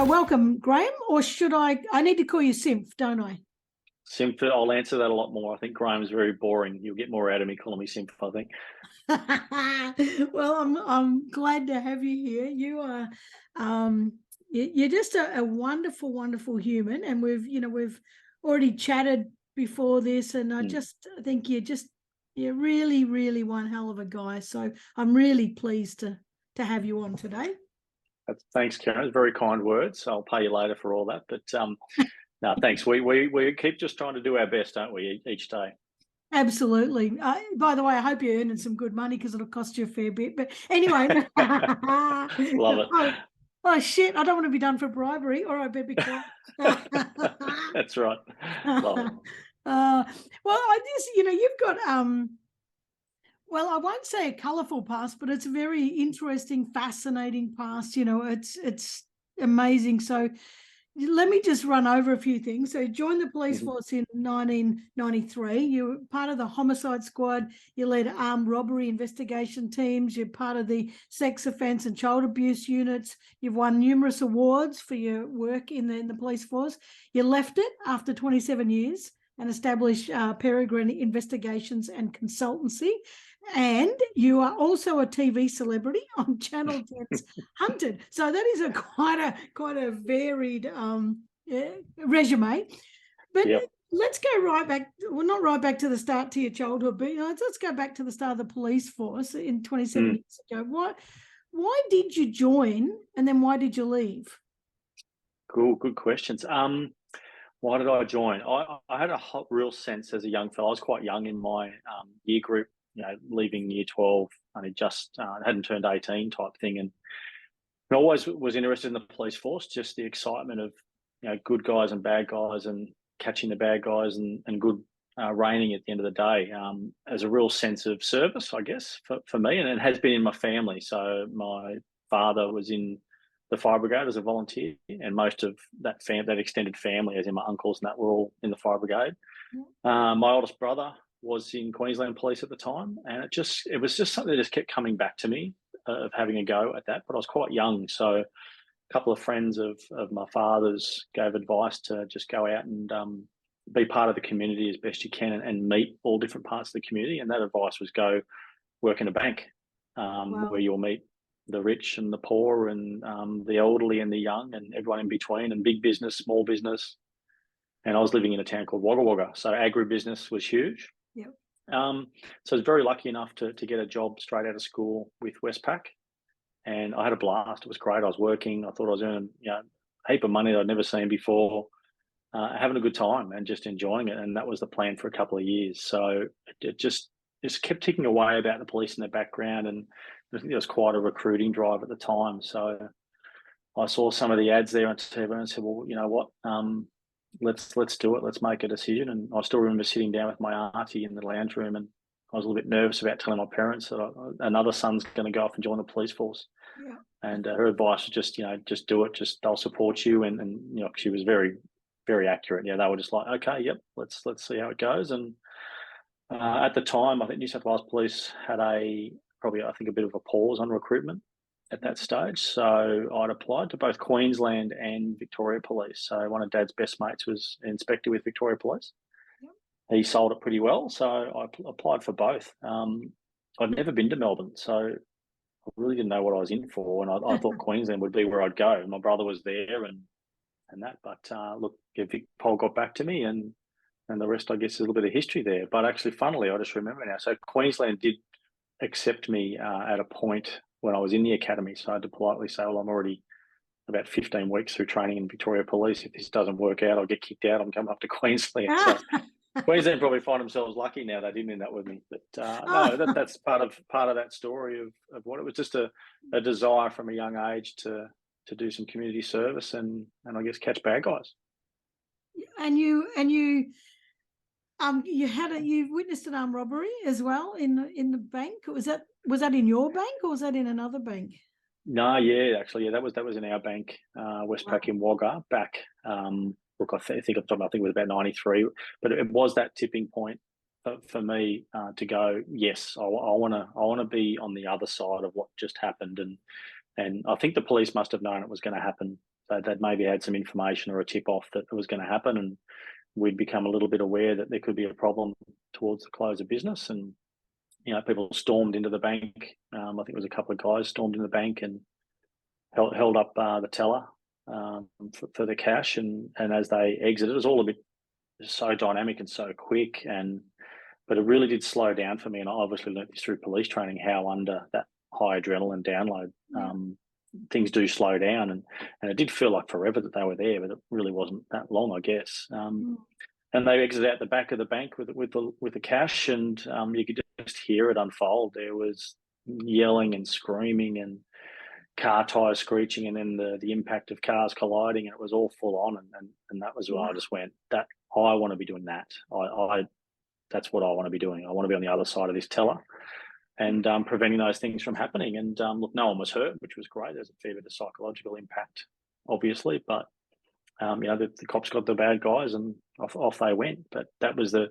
So welcome, Graeme, or should I need to call you Simph, don't I? Simph, I'll answer that a lot more. I think Graeme's very boring. You'll get more out of me calling me Simph, I think. Well, I'm glad to have you here. You are you're just a wonderful, wonderful human, and we've already chatted before this, and I just think you're really, really one hell of a guy. So I'm really pleased to have you on today. Thanks, Karen. It's very kind words. I'll pay you later for all that. But no, thanks. We keep just trying to do our best, don't we, each day? Absolutely. By the way, I hope you're earning some good money because it'll cost you a fair bit. But anyway, Love it. Oh shit! I don't want to be done for bribery, or I better be quiet. That's right. Love it. Well, I guess you've got well, I won't say a colourful past, but it's a very interesting, fascinating past. It's amazing. So let me just run over a few things. So you joined the police force in 1993. You were part of the homicide squad. You led armed robbery investigation teams. You're part of the sex offence and child abuse units. You've won numerous awards for your work in the police force. You left it after 27 years and established Perigrine Investigations and Consultancy. And you are also a TV celebrity on Channel 10's Hunted. So that is quite a varied resume. But let's go right back. Well, not right back to the start to your childhood, but let's go back to the start of the police force in 27 years ago. Why did you join, and then why did you leave? Cool, good questions. Why did I join? I had a real sense as a young fellow. I was quite young in my year group. Leaving year 12, I just hadn't turned 18 type thing. And I always was interested in the police force, just the excitement of, good guys and bad guys and catching the bad guys and good reigning at the end of the day, as a real sense of service, I guess, for me. And it has been in my family. So my father was in the fire brigade as a volunteer, and most of that extended family, as in my uncles and that, were all in the fire brigade. My oldest brother was in Queensland Police at the time, and it was just something that just kept coming back to me of having a go at that. But I was quite young, so a couple of friends of my father's gave advice to just go out and be part of the community as best you can and meet all different parts of the community. And that advice was go work in a bank, where you'll meet the rich and the poor and the elderly and the young and everyone in between, and big business, small business. And I was living in a town called Wagga Wagga, so agribusiness was huge. Yep. So I was very lucky enough to get a job straight out of school with Westpac, and I had a blast. It was great. I was working. I thought I was earning a heap of money that I'd never seen before, having a good time and just enjoying it. And that was the plan for a couple of years. So it just kept ticking away about the police in the background, and I think there was quite a recruiting drive at the time. So I saw some of the ads there on TV and said, well, you know what? Let's do it. Let's make a decision. And I still remember sitting down with my auntie in the lounge room, and I was a little bit nervous about telling my parents that another son's going to go off and join the police force. Yeah. And her advice was just do it. Just they'll support you. And she was very, very accurate. Yeah, they were just like, okay, yep, let's see how it goes. And at the time, I think New South Wales Police had a bit of a pause on recruitment at that stage. So I'd applied to both Queensland and Victoria Police. So one of Dad's best mates was an inspector with Victoria Police. Yep. He sold it pretty well. So I applied for both. I'd never been to Melbourne, so I really didn't know what I was in for. And I thought Queensland would be where I'd go. My brother was there and that. But look, Vic Pol got back to me, and the rest, I guess, is a little bit of history there. But actually, funnily, I just remember now. So Queensland did accept me at a point when I was in the academy. So I had to politely say, well, I'm already about 15 weeks through training in Victoria Police. If this doesn't work out, I'll get kicked out. I'm coming up to Queensland. So Queensland probably find themselves lucky now they didn't end up with me. But no, that's part of that story of what it was. Just a desire from a young age to do some community service and I guess catch bad guys. And you witnessed an armed robbery as well in the bank. Was that in your bank or was that in another bank? No, yeah, actually, yeah, that was in our bank, Westpac in Wagga back. Look, I think it was about 93, but it was that tipping point for me to go. Yes, I want to be on the other side of what just happened, and I think the police must have known it was going to happen they'd maybe had some information or a tip off that it was going to happen, and we'd become a little bit aware that there could be a problem towards the close of business. And people stormed into the bank. I think it was a couple of guys stormed into the bank and held up the teller for the cash. And as they exited, it was all a bit so dynamic and so quick. But it really did slow down for me. And I obviously learned this through police training, how under that high adrenaline download, things do slow down. And it did feel like forever that they were there, but it really wasn't that long, I guess. And they exited out the back of the bank with the cash, and you could just hear it unfold. There was yelling and screaming and car tires screeching, and then the impact of cars colliding, and it was all full on. And that was where I just went, that I want to be doing that. That's what I want to be doing. I want to be on the other side of this teller and preventing those things from happening. And look, no one was hurt, which was great. There's a fair bit of psychological impact, obviously, but the cops got the bad guys and off they went. But that was the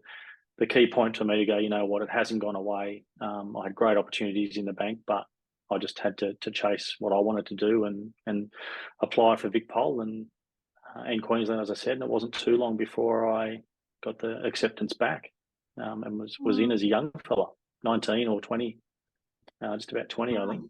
key point for me to go, you know what, it hasn't gone away. I had great opportunities in the bank, but I just had to chase what I wanted to do and apply for VicPol and Queensland, as I said. And it wasn't too long before I got the acceptance back and was in as a young fella, 19 or 20, just about 20, I think.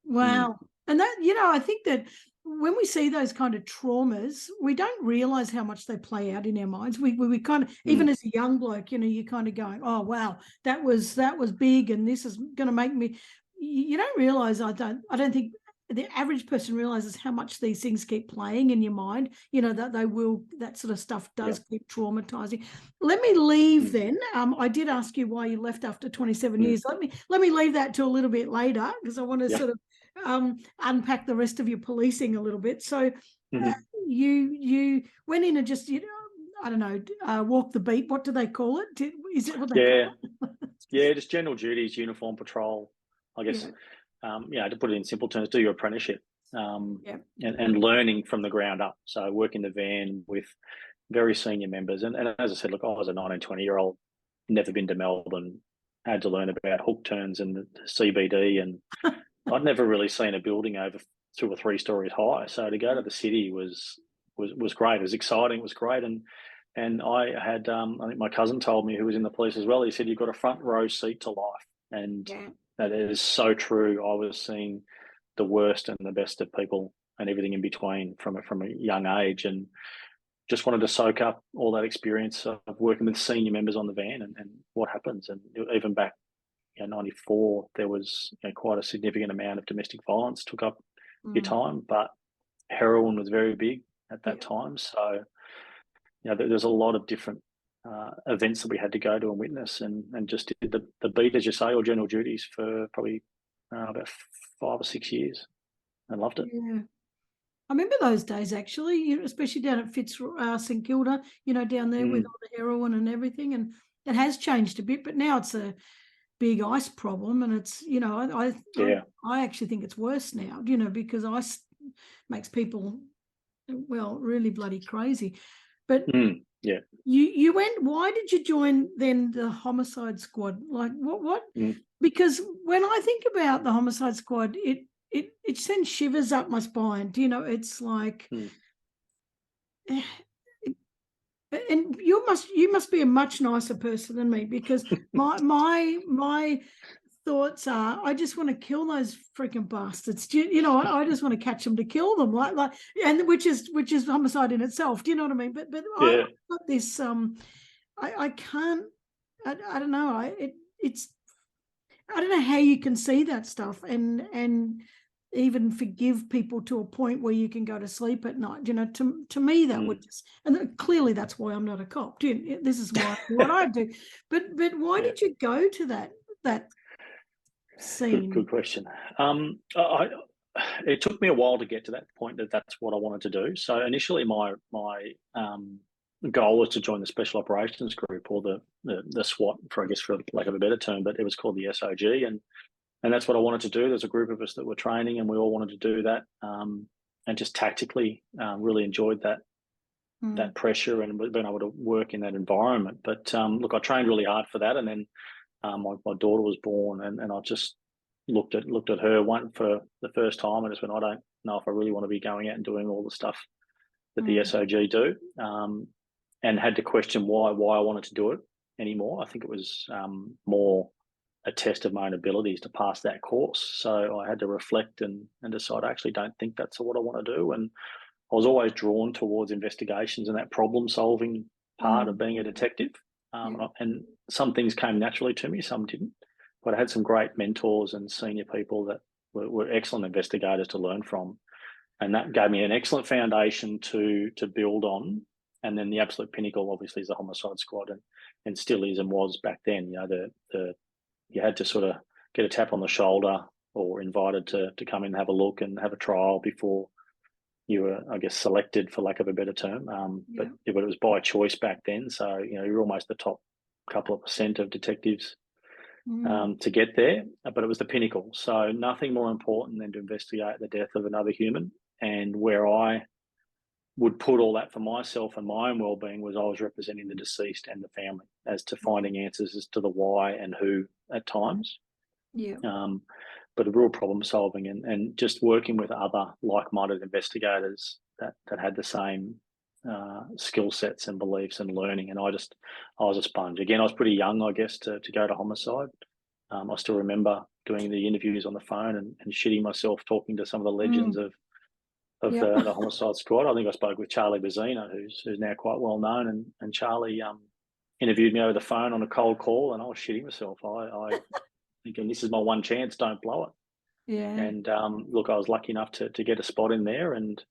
Wow. And that, I think that when we see those kind of traumas, we don't realise how much they play out in our minds. We kind of, even as a young bloke, you're kind of going, oh, wow, that was big, and this is going to make me. You don't realise, I don't think the average person realises how much these things keep playing in your mind, that sort of stuff does keep traumatising. Let me leave then. I did ask you why you left after 27 years. Let me leave that to a little bit later, because I want to sort of unpack the rest of your policing a little bit. So you went in and just, I don't know, walk the beat. What do they call it? Is it what they call it? Just general duties, uniform patrol, I guess. To put it in simple terms, do your apprenticeship and learning from the ground up. So work in the van with very senior members. And as I said, look, I was a 19, 20-year-old, never been to Melbourne, had to learn about hook turns and the CBD, and I'd never really seen a building over 2 or 3 stories high. So to go to the city was great. It was exciting. It was great. And I had, I think my cousin told me, who was in the police as well, he said, you've got a front row seat to life. And that is so true. I was seeing the worst and the best of people and everything in between from a young age, and just wanted to soak up all that experience of working with senior members on the van and what happens. And even back in 94, there was quite a significant amount of domestic violence took up your time, but heroin was very big at that time. So there's a lot of different events that we had to go to and witness, and just did the beat, as you say, or general duties for probably about 5 or 6 years, and loved it. Yeah, I remember those days actually, especially down at St Kilda, down there with all the heroin and everything, and it has changed a bit, but now it's a big ice problem, and it's I actually think it's worse now, because ice makes people really bloody crazy. But you went. Why did you join then the homicide squad? Like what? Because when I think about the homicide squad, it sends shivers up my spine. It's like, and you must be a much nicer person than me, because my thoughts are, I just want to kill those freaking bastards. I just want to catch them to kill them, like, and which is homicide in itself. Do you know what I mean? But I've got this. I can't. I don't know. It's. I don't know how you can see that stuff and even forgive people to a point where you can go to sleep at night. To me that would just, and clearly that's why I'm not a cop. This is what I do. But why did you go to that scene? Good question. It took me a while to get to that point that's what I wanted to do. So initially my goal was to join the Special Operations Group, or the SWAT, for lack of a better term, but it was called the SOG, and that's what I wanted to do. There's a group of us that were training, and we all wanted to do that, and just tactically really enjoyed that pressure and being able to work in that environment. But look, I trained really hard for that, and then my daughter was born, and I just looked at her one for the first time and just went, I don't know if I really want to be going out and doing all the stuff that the SOG do, and had to question why I wanted to do it anymore. I think it was more a test of my own abilities to pass that course. So I had to reflect and decide I actually don't think that's what I want to do. And I was always drawn towards investigations and that problem solving part of being a detective. And some things came naturally to me, some didn't. But I had some great mentors and senior people that were excellent investigators to learn from. And that gave me an excellent foundation to build on. And then the absolute pinnacle, obviously, is the homicide squad, and still is and was back then. You know, you had to sort of get a tap on the shoulder or invited to come in and have a look and have a trial before you were, I guess, selected, for lack of a better term. But it was by choice back then. So, you know, you're almost the top couple of percent of detectives to get there. But it was the pinnacle. So nothing more important than to investigate the death of another human. And where I would put all that for myself and my own well-being was I was representing the deceased and the family as to finding answers as to the why and who at times. But a real problem solving and just working with other like-minded investigators that had the same skill sets and beliefs and learning. And I was a sponge. Again, I was pretty young, I guess, to go to homicide. I still remember doing the interviews on the phone and shitting myself talking to some of the legends of the homicide squad. I think I spoke with Charlie Bazzina, who's now quite well known, and Charlie interviewed me over the phone on a cold call, and I was shitting myself. I thinking, this is my one chance, don't blow it. And look, I was lucky enough to get a spot in there, and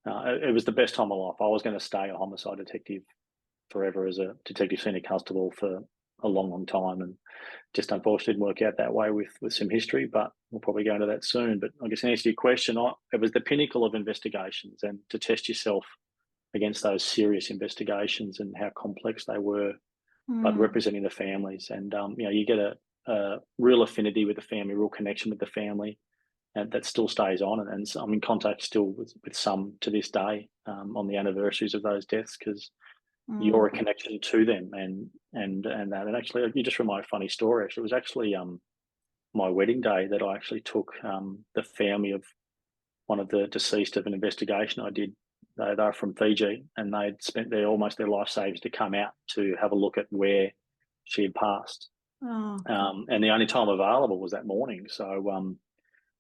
it was the best time of life. I was going to stay a homicide detective forever as a detective senior constable for a long, long time, and just unfortunately didn't work out that way with some history, but we'll probably go into that soon. But I guess in answer to your question, it was the pinnacle of investigations, and to test yourself against those serious investigations and how complex they were, but representing the families. And, you know, you get a real affinity with the family, real connection with the family, and that still stays on. And so I'm in contact still with some to this day on the anniversaries of those deaths, because you're a connection to them, and that. And actually, you just reminded a funny story. Actually, it was actually my wedding day that I actually took the family of one of the deceased of an investigation I did. They're from Fiji, and they'd spent almost their life savings to come out to have a look at where she had passed. And the only time available was that morning. So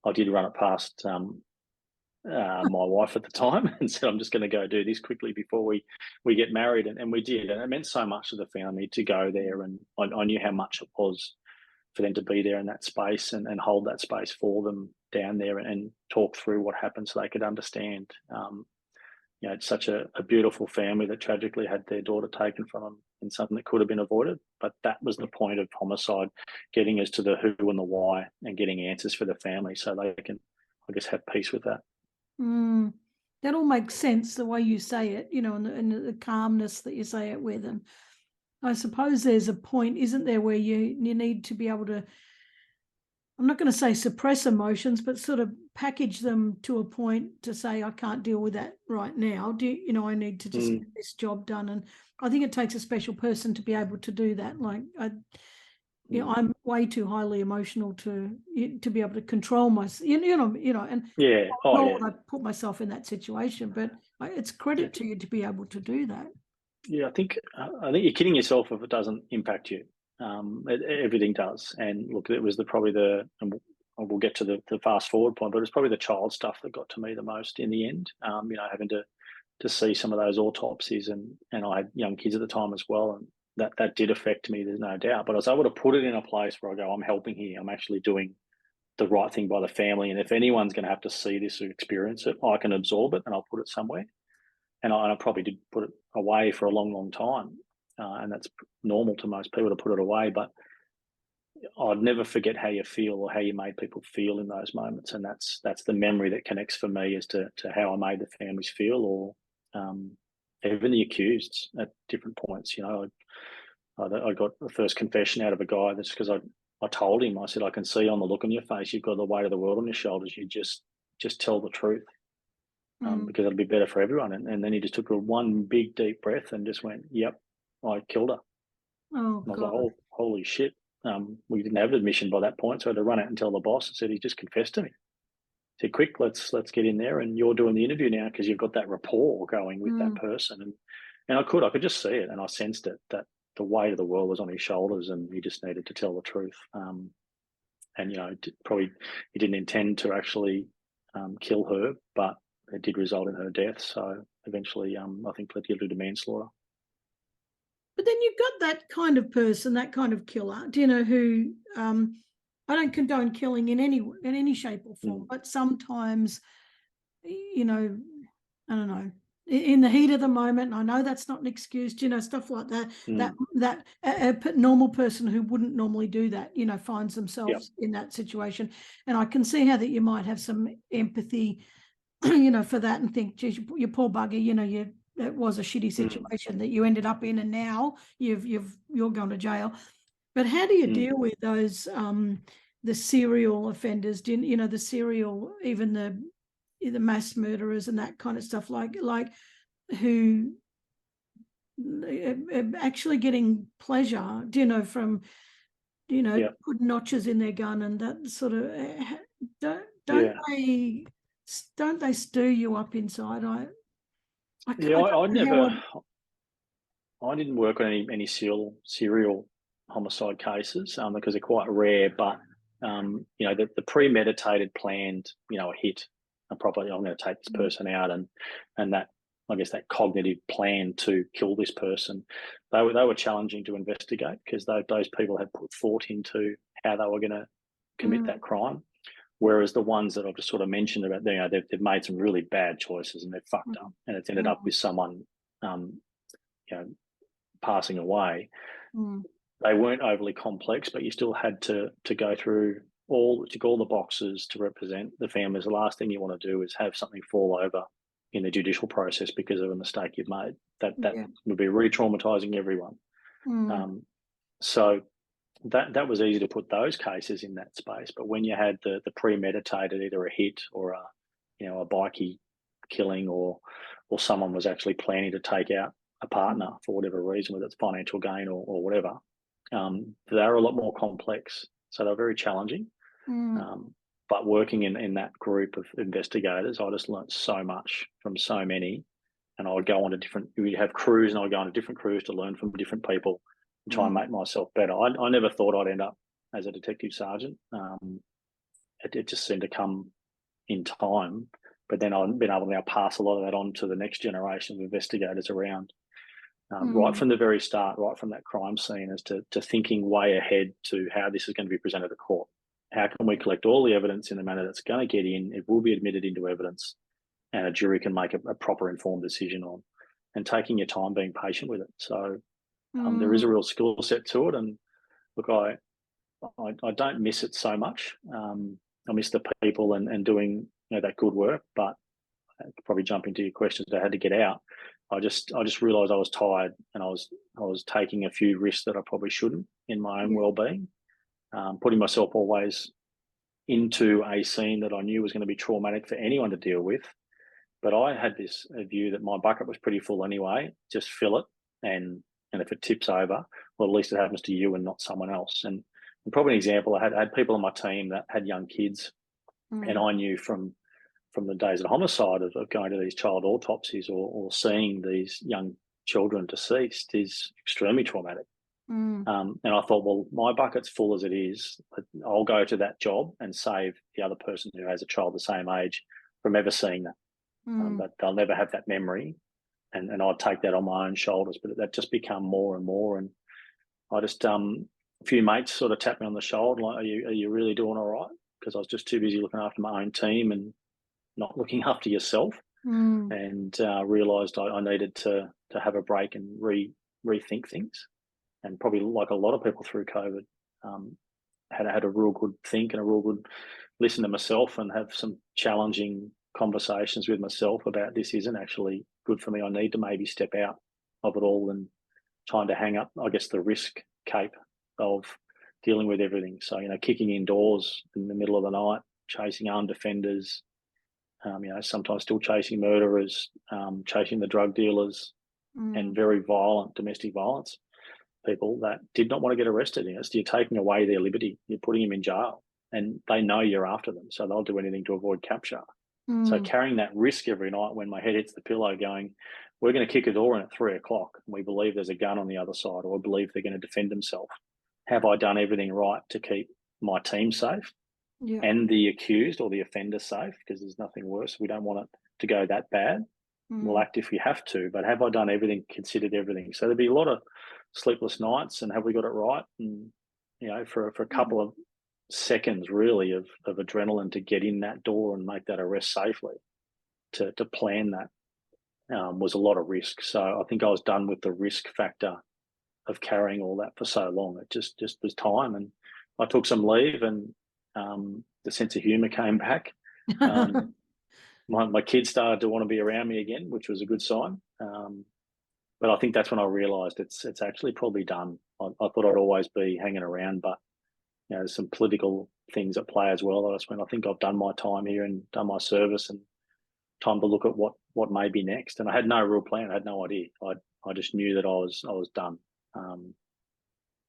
I did run it past my wife at the time and said, I'm just going to go do this quickly before we get married. And we did. And it meant so much to the family to go there. And I knew how much it was for them to be there in that space and hold that space for them down there and talk through what happened so they could understand. You know, it's such a beautiful family that tragically had their daughter taken from them in something that could have been avoided. But that was the point of homicide, getting us to the who and the why and getting answers for the family so they can, I guess, have peace with that. That all makes sense, the way you say it, you know, and the calmness that you say it with. And I suppose there's a point, isn't there, where you need to be able to, I'm not going to say suppress emotions, but sort of package them to a point to say, I can't deal with that right now. You know, I need to just get this job done. And I think it takes a special person to be able to do that. Like, you know, I'm way too highly emotional to be able to control myself. And I put myself in that situation, but it's credit to you to be able to do that. Yeah, I think you're kidding yourself if it doesn't impact you. Everything does. And look, it was and we'll get to the fast forward point, but it's probably the child stuff that got to me the most in the end. You know, having to see some of those autopsies, and I had young kids at the time as well, and that did affect me, there's no doubt. But I was able to put it in a place where I go, I'm helping here. I'm actually doing the right thing by the family. And if anyone's going to have to see this or experience it, I can absorb it and I'll put it somewhere. And I probably did put it away for a long, long time. And that's normal to most people to put it away. But I'd never forget how you feel or how you made people feel in those moments. And that's the memory that connects for me as to how I made the families feel, or even the accused at different points. You know, I got the first confession out of a guy that's because I told him, I said, I can see on the look on your face, you've got the weight of the world on your shoulders. You just tell the truth. Because it'll be better for everyone. And then he just took one big deep breath and just went, yep, I killed her. Oh, and I was God. like, holy shit. we didn't have an admission by that point, so I had to run out and tell the boss. I said, he just confessed to me. I said, quick, let's get in there, and you're doing the interview now because you've got that rapport going with that person. And I could just see it, and I sensed it, that the weight of the world was on his shoulders, and he just needed to tell the truth. And probably he didn't intend to actually kill her, but it did result in her death. So eventually, I think pled guilty to manslaughter. But then you've got that kind of person, that kind of killer, who I don't condone killing in any shape or form, but sometimes, I don't know, in the heat of the moment, and I know that's not an excuse, stuff like that, that a normal person who wouldn't normally do that, finds themselves in that situation. And I can see how that you might have some empathy, for that, and think, geez, you poor bugger, it was a shitty situation that you ended up in, and now you're going to jail. But how do you deal with those the serial offenders? The serial, even the mass murderers and that kind of stuff, like who actually getting pleasure, from put notches in their gun and that sort of don't they stir you up inside? I didn't work on any serial homicide cases because they're quite rare. But the premeditated, planned, a hit, and probably I'm going to take this person out, and that, I guess, that cognitive plan to kill this person, they were challenging to investigate because those people had put thought into how they were going to commit that crime. Whereas the ones that I've just sort of mentioned about, they've made some really bad choices and they've fucked up, and it's ended up with someone, passing away. They weren't overly complex, but you still had to go through all the boxes to represent the families. The last thing you want to do is have something fall over in the judicial process because of a mistake you've made. That would be re-traumatizing everyone. So that was easy to put those cases in that space. But when you had the premeditated, either a hit or a bikie killing, or someone was actually planning to take out a partner for whatever reason, whether it's financial gain or whatever, they're a lot more complex. So they're very challenging. But working in that group of investigators, I just learnt so much from so many. And I would go on to we'd have crews, and I would go on to different crews to learn from different people and try and make myself better. I never thought I'd end up as a detective sergeant. It just seemed to come in time. But then I've been able to now pass a lot of that on to the next generation of investigators around. Right from the very start, right from that crime scene, as to thinking way ahead to how this is going to be presented to court. How can we collect all the evidence in a manner that's going to get in, it will be admitted into evidence, and a jury can make a proper informed decision on, and taking your time, being patient with it. So there is a real skill set to it. And look, I don't miss it so much. I miss the people and doing that good work, but I could probably jump into your questions. I had to get out. I just realised I was tired, and I was taking a few risks that I probably shouldn't in my own well-being, putting myself always into a scene that I knew was going to be traumatic for anyone to deal with. But I had this view that my bucket was pretty full anyway. Just fill it, and if it tips over, well, at least it happens to you and not someone else. And probably an example, I had people on my team that had young kids, and I knew from the days of homicide of going to these child autopsies or seeing these young children deceased is extremely traumatic. And I thought, well, my bucket's full as it is. I'll go to that job and save the other person who has a child the same age from ever seeing that. But they'll never have that memory, and I'd take that on my own shoulders. But that just become more and more. And I just, a few mates sort of tapped me on the shoulder, like, are you really doing all right? Because I was just too busy looking after my own team and not looking after yourself, and realised I needed to have a break and rethink things. And probably like a lot of people through COVID, had a real good think and a real good listen to myself and have some challenging conversations with myself about this isn't actually good for me. I need to maybe step out of it all and trying to hang up, I guess, the risk cape of dealing with everything. So, kicking indoors in the middle of the night, chasing armed offenders, sometimes still chasing murderers, chasing the drug dealers, and very violent domestic violence. people that did not want to get arrested. You know, so you're taking away their liberty. You're putting them in jail, and they know you're after them, so they'll do anything to avoid capture. So carrying that risk every night when my head hits the pillow going, we're going to kick a door in at 3 o'clock and we believe there's a gun on the other side, or we believe they're going to defend themselves. Have I done everything right to keep my team safe and the accused or the offender safe? Because there's nothing worse. We don't want it to go that bad. We'll act if we have to, but have I done everything, considered everything? So there'd be a lot of sleepless nights, and have we got it right? And, you know, for a couple of seconds really of adrenaline to get in that door and make that arrest safely, to plan that was a lot of risk. So I think I was done with the risk factor of carrying all that for so long. It just was time, and I took some leave, and the sense of humour came back. My kids started to want to be around me again, which was a good sign. But I think that's when I realised it's actually probably done. I thought I'd always be hanging around, but you know, there's some political things at play as well. I think I've done my time here and done my service, and time to look at what may be next. And I had no real plan. I had no idea. I just knew that I was done.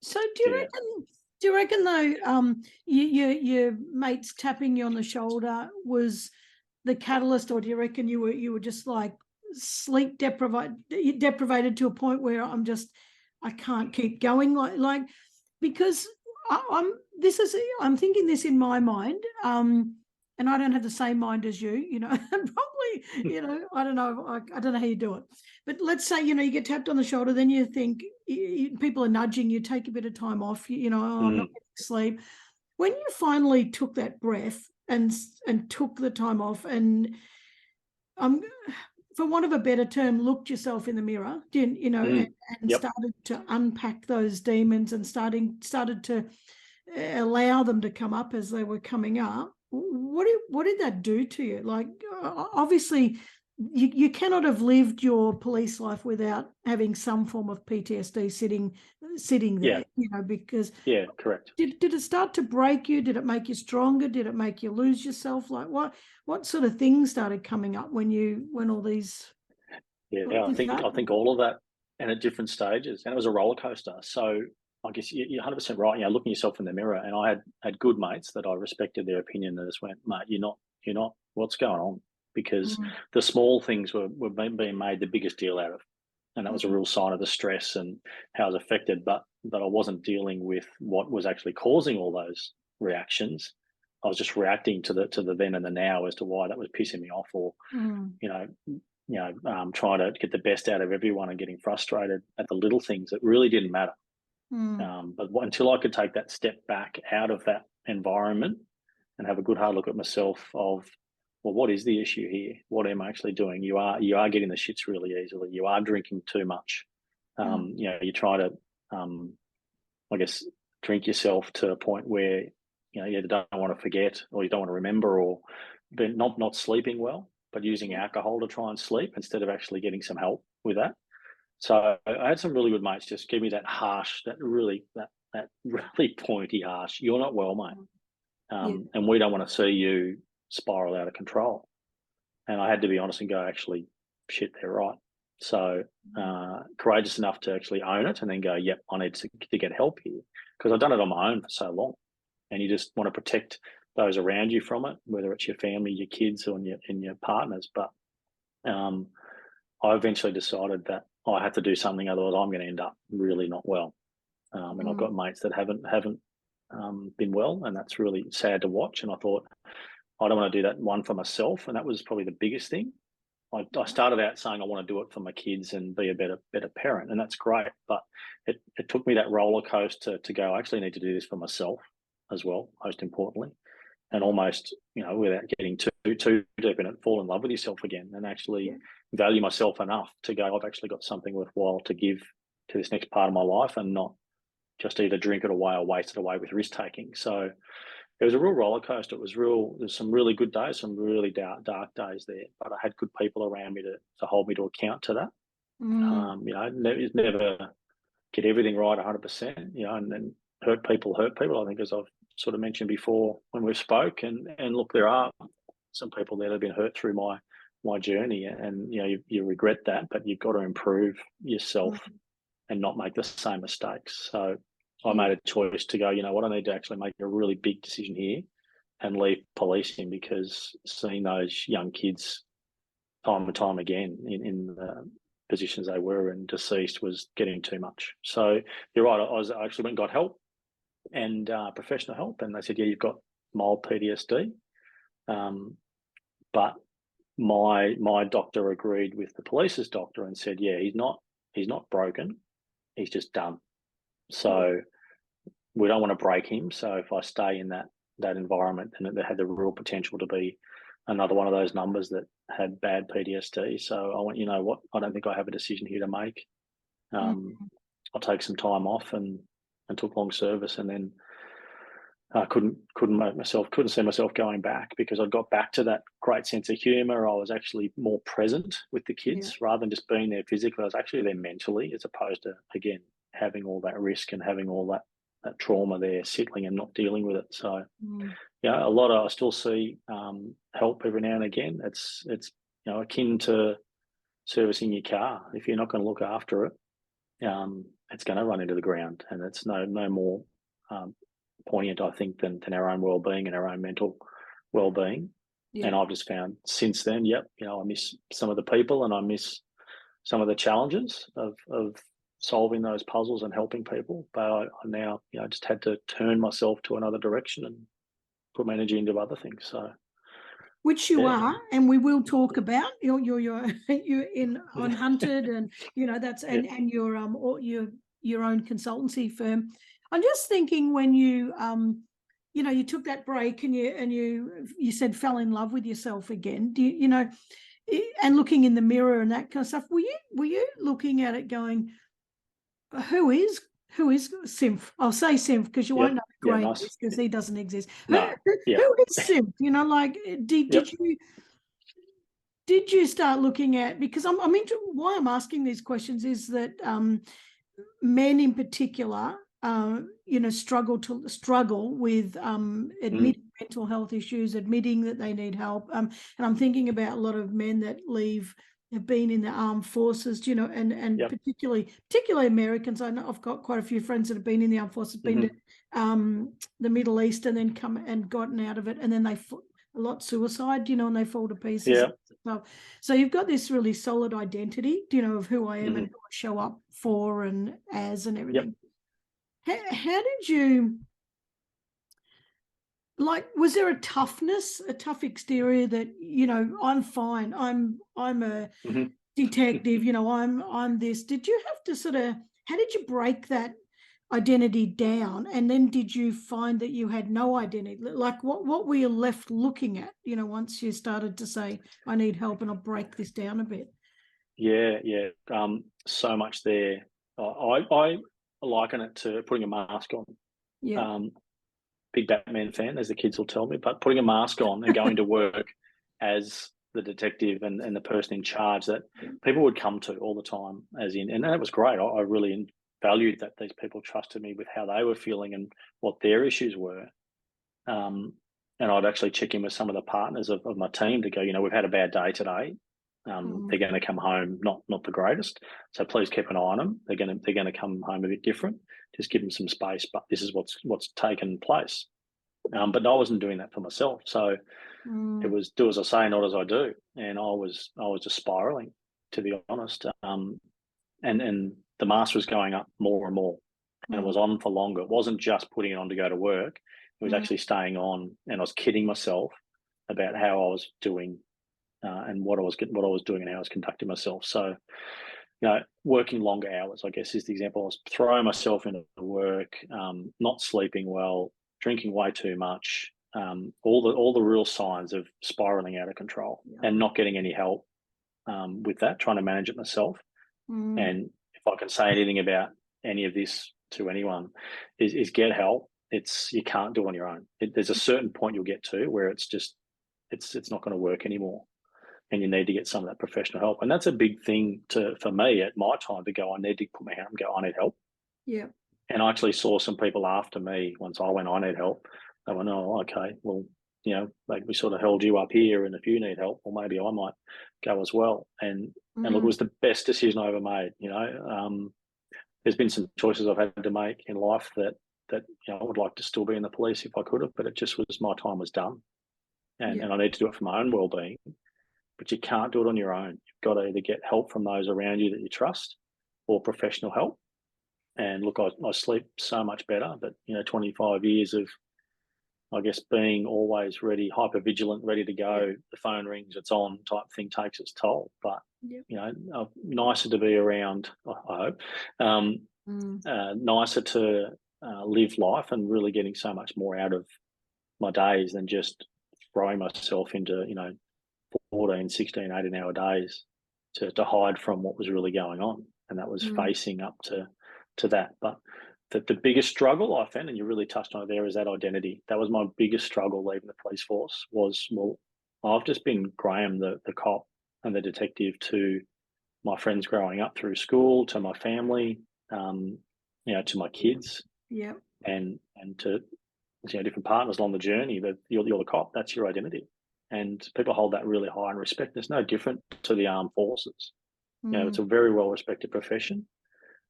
So do you reckon though, your mates tapping you on the shoulder was the catalyst, or do you reckon you were just like sleep deprivated to a point where I can't keep going, like because I'm thinking this in my mind, and I don't have the same mind as you, you know, and probably, you know, I don't know how you do it, but let's say, you know, you get tapped on the shoulder, then you think people are nudging you, take a bit of time off, you know, I'm not getting sleep. When you finally took that breath and took the time off, and for want of a better term, looked yourself in the mirror, you know, and started to unpack those demons and started to allow them to come up as they were coming up. What did that do to you? Like, obviously, you cannot have lived your police life without having some form of PTSD sitting there, you know, because correct. Did it start to break you? Did it make you stronger? Did it make you lose yourself? Like what sort of things started coming up when all these? I think all of that, and at different stages, and it was a roller coaster. So I guess you're 100% right. You know, looking yourself in the mirror, and I had good mates that I respected their opinion. That just went, mate, you're not. What's going on? Because the small things were being made the biggest deal out of, and that was a real sign of the stress and how I was affected. But I wasn't dealing with what was actually causing all those reactions. I was just reacting to the then and the now as to why that was pissing me off, or trying to get the best out of everyone and getting frustrated at the little things that really didn't matter. But until I could take that step back out of that environment and have a good hard look at myself of, well, what is the issue here? What am I actually doing? You are getting the shits really easily. You are drinking too much. You know, you try to, I guess, drink yourself to a point where, you know, you don't want to forget, or you don't want to remember, or not sleeping well, but using alcohol to try and sleep instead of actually getting some help with that. So I had some really good mates just give me that harsh, that really pointy harsh, you're not well, mate. And we don't want to see you spiral out of control. And I had to be honest and go, actually, shit, they're right. So courageous enough to actually own it and then go, yep, I need to get help here, because I've done it on my own for so long. And you just want to protect those around you from it, whether it's your family, your kids, or your partners. But I eventually decided that I had to do something, otherwise I'm going to end up really not well. And I've got mates that haven't been well, and that's really sad to watch. And I thought, I don't want to do that one for myself, and that was probably the biggest thing. I started out saying I want to do it for my kids and be a better parent, and that's great. But it took me that roller coaster to go, I actually need to do this for myself as well, most importantly, and almost, you know, without getting too deep in it, fall in love with yourself again and actually value myself enough to go, I've actually got something worthwhile to give to this next part of my life, and not just either drink it away or waste it away with risk taking. So it was a real roller coaster. There's some really good days, some really dark days there, but I had good people around me to hold me to account to that. You know, never get everything right 100%, you know, and then hurt people. I think, as I've sort of mentioned before when we spoke, and look, there are some people that have been hurt through my journey, and you know, you regret that, but you've got to improve yourself and not make the same mistakes. So I made a choice to go, you know what, I need to actually make a really big decision here and leave policing, because seeing those young kids time and time again in the positions they were in, deceased, was getting too much. So you're right, I actually went and got help, and professional help, and they said, yeah, you've got mild PTSD. But my doctor agreed with the police's doctor and said, yeah, he's not broken, he's just done. So we don't want to break him. So if I stay in that environment, then it had the real potential to be another one of those numbers that had bad PTSD. So I went, you know what, I don't think I have a decision here to make. I'll take some time off, and took long service, and then I couldn't see myself going back, because I got back to that great sense of humour. I was actually more present with the kids rather than just being there physically. I was actually there mentally, as opposed to, again, having all that risk and having all that trauma there settling and not dealing with it. So yeah, I still see help every now and again. It's akin to servicing your car. If you're not going to look after it, it's going to run into the ground, and it's no more poignant, I think, than our own well-being and our own mental well-being. And I've just found since then, I miss some of the people, and I miss some of the challenges of solving those puzzles and helping people. But I now, just had to turn myself to another direction and put my energy into other things. So, which you are, and we will talk about you're in on Hunted, and that's and your own consultancy firm. I'm just thinking, when you you took that break, and you said fell in love with yourself again. Do you and looking in the mirror and that kind of stuff? Were you looking at it going, who is Simph? I'll say Simph, because you won't know Graeme, nice. because he doesn't exist. No. Who is Simph? Did you start looking at, because I'm why I'm asking these questions is that men in particular struggle with admitting mental health issues, admitting that they need help, and I'm thinking about a lot of men that have been in the armed forces, and particularly Americans. I know I've got quite a few friends that have been in the armed forces, been to the Middle East, and then come and gotten out of it, and then a lot suicide, and they fall to pieces. So you've got this really solid identity, of who I am and who I show up for and as and everything. How did you, was there a tough exterior that, I'm fine, I'm a detective, I'm this? Did you have to how did you break that identity down? And then did you find that you had no identity? Like, what were you left looking at, once you started to say, I need help and I'll break this down a bit? So much there. I liken it to putting a mask on. Big Batman fan, as the kids will tell me, but putting a mask on and going to work as the detective and the person in charge that people would come to all the time, and that was great. I really valued that these people trusted me with how they were feeling and what their issues were. And I'd actually check in with some of the partners of my team to go, we've had a bad day today. They're going to come home not the greatest, so please keep an eye on them. They're going to come home a bit different. Just give them some space, but this is what's taken place. But I wasn't doing that for myself, so it was do as I say, not as I do, and I was just spiraling, to be honest. And the mask was going up more and more, and it was on for longer. It wasn't just putting it on to go to work; it was actually staying on, and I was kidding myself about how I was doing. And what I was doing and how I was conducting myself. So, working longer hours, I guess, is the example. I was throwing myself into work, not sleeping well, drinking way too much, all the real signs of spiraling out of control and not getting any help with that, trying to manage it myself. And if I can say anything about any of this to anyone, is get help. You can't do it on your own. There's a certain point you'll get to where it's not going to work anymore. And you need to get some of that professional help. And that's a big thing for me at my time, to go, I need to put my hand and go, I need help. Yeah. And I actually saw some people after me, once I went, I need help. They went, oh, okay, well, like we sort of held you up here, and if you need help, well, maybe I might go as well. And look, it was the best decision I ever made. there's been some choices I've had to make in life that I would like to still be in the police if I could have, but it just was, my time was done, and I need to do it for my own well-being. But you can't do it on your own. You've got to either get help from those around you that you trust, or professional help. And look, I sleep so much better, but 25 years of, I guess, being always ready, hyper vigilant, ready to go. The phone rings, it's on type thing takes its toll. But nicer to be around, I hope. Nicer to live life and really getting so much more out of my days than just throwing myself into 14, 16, 18-hour days to hide from what was really going on. And that was facing up to that. But the biggest struggle I found, and you really touched on it there, is that identity. That was my biggest struggle leaving the police force was, well, I've just been Graeme, the cop and the detective, to my friends growing up through school, to my family, to my kids, and to different partners along the journey. That you're the cop. That's your identity, and people hold that really high in respect. It's no different to the armed forces. It's a very well respected profession,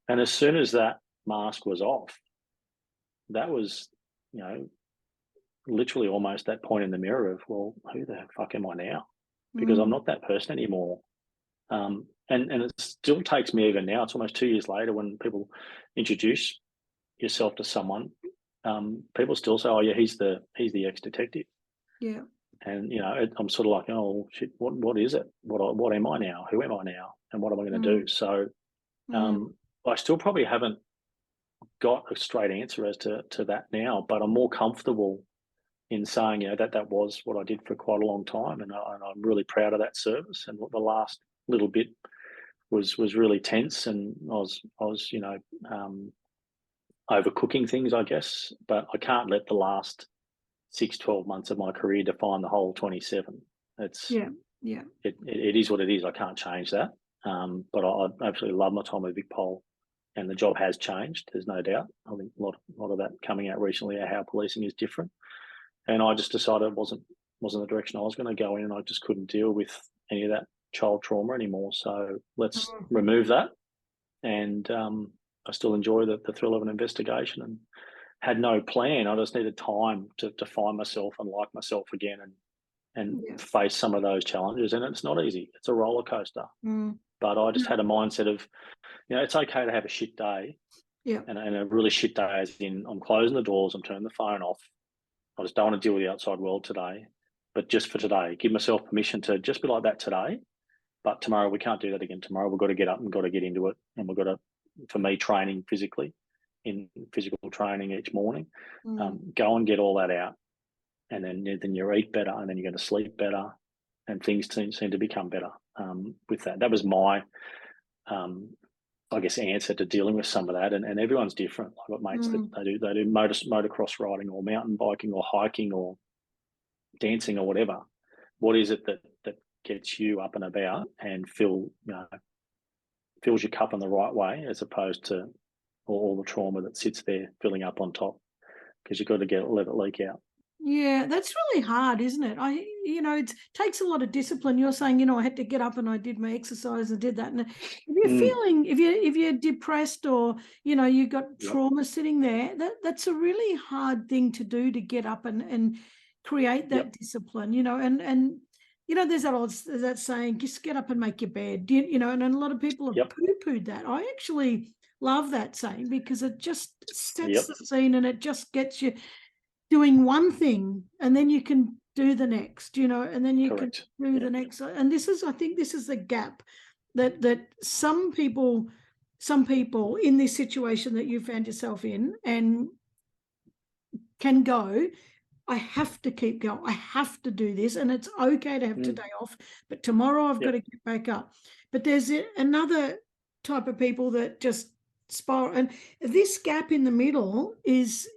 and as soon as that mask was off, that was literally almost that point in the mirror of, well, who the fuck am I now? Because I'm not that person anymore. And it still takes me, even now, it's almost 2 years later, when people introduce yourself to someone, people still say, oh yeah, he's the ex-detective. Yeah. And I'm sort of like, oh shit, what is it? What am I now? Who am I now? And what am I going to do? So I still probably haven't got a straight answer as to that now, but I'm more comfortable in saying that was what I did for quite a long time, and I'm really proud of that service. And the last little bit was really tense, and I was overcooking things, I guess, but I can't let the last 6-12 months of my career define the whole 27. It's it is what it is. I can't change that. But I absolutely love my time with Vic Pol, and the job has changed. There's no doubt. I think a lot of that coming out recently, how policing is different, and I just decided it wasn't the direction I was going to go in, and I just couldn't deal with any of that child trauma anymore. So let's remove that. And I still enjoy the thrill of an investigation, and had no plan. I just needed time to find myself and like myself again, and face some of those challenges. And it's not easy. It's a roller coaster. But I just had a mindset of, it's okay to have a shit day. Yeah. And a really shit day, as in, I'm closing the doors, I'm turning the phone off. I just don't want to deal with the outside world today. But just for today, give myself permission to just be like that today. But tomorrow we can't do that again. Tomorrow we've got to get up and got to get into it. And we've got to, for me, training physically, in physical training each morning, go and get all that out. And then you eat better, and then you're going to sleep better, and things seem to become better with that. That was my, I guess, answer to dealing with some of that. And everyone's different. I've got mates that they do motocross riding, or mountain biking, or hiking, or dancing, or whatever. What is it that gets you up and about and fills your cup in the right way, as opposed to all the trauma that sits there filling up on top? Because you've got to let it leak out. Yeah, that's really hard, isn't it? It takes a lot of discipline. You're saying, I had to get up and I did my exercise and did that. And if you're feeling, if you're depressed, or you got trauma sitting there, that's a really hard thing to do, to get up and create that discipline. And there's that saying, just get up and make your bed. And a lot of people have poo-pooed that. I actually love that saying, because it just sets the scene, and it just gets you doing one thing, and then you can do the next, and then you can do the next. And I think this is the gap that some people in this situation that you found yourself in, and can go, I have to keep going. I have to do this, and it's okay to have today off, but tomorrow I've got to get back up. But there's another type of people that just spiral, and this gap in the middle is,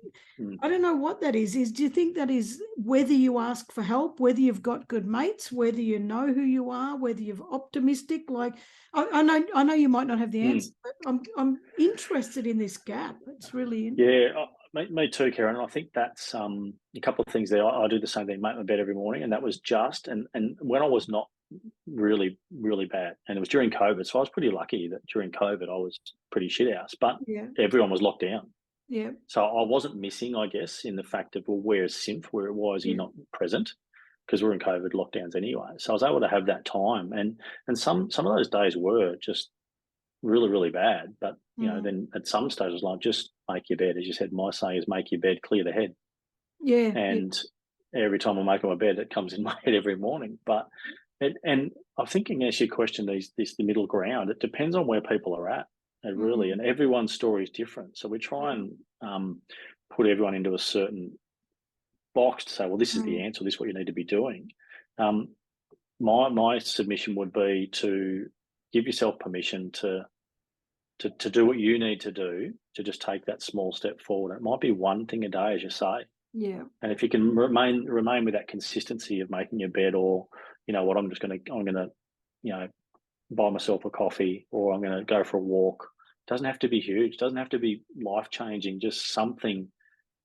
I don't know what that is. Do you think that is whether you ask for help, whether you've got good mates, whether you know who you are, whether you're optimistic? Like, I know you might not have the answer, but I'm interested in this gap. It's really interesting. Yeah, me too, Karen. I think that's a couple of things there. I do the same thing, make my bed every morning, and that was just, and when I was not really, really bad. And it was during COVID. So I was pretty lucky that during COVID I was pretty shit house, but everyone was locked down. Yeah. So I wasn't missing, I guess, in the fact of, well, where's Simph? Why is he not present? Because we're in COVID lockdowns anyway. So I was able to have that time. And some of those days were just really, really bad. But, you know, then at some stage it was like, just make your bed. As you said, my saying is make your bed, clear the head. Yeah. And every time I make my bed, it comes in my head every morning. But and I'm thinking, as you question the middle ground, it depends on where people are at. And really, and everyone's story is different. So we try and put everyone into a certain box to say, well, this is the answer. This is what you need to be doing. My submission would be to give yourself permission to do what you need to do to just take that small step forward. It might be one thing a day, as you say. Yeah. And if you can remain with that consistency of making your bed, or, you know what, I'm gonna, you know, buy myself a coffee, or I'm gonna go for a walk. It doesn't have to be huge, it doesn't have to be life changing, just something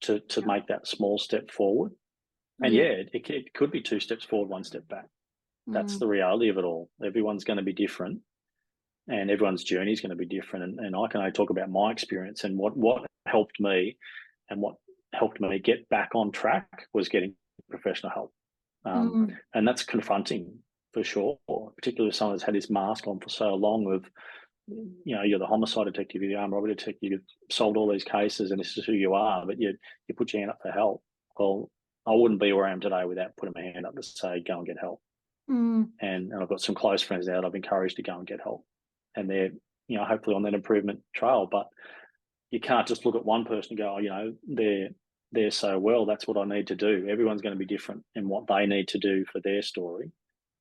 to make that small step forward. And it could be 2 steps forward, 1 step back. That's the reality of it all. Everyone's going to be different, and everyone's journey is going to be different. And I can only talk about my experience, and what helped me, and what helped me get back on track was getting professional help. And that's confronting for sure, particularly if someone has had this mask on for so long of, you know, you're the homicide detective, you're the armed robbery detective, you've solved all these cases and this is who you are, but you put your hand up for help. Well, I wouldn't be where I am today without putting my hand up to say, go and get help. And I've got some close friends now that I've encouraged to go and get help. And they're, you know, hopefully on that improvement trail. But you can't just look at one person and go, oh, you know, they're so well, that's what I need to do. Everyone's going to be different in what they need to do for their story.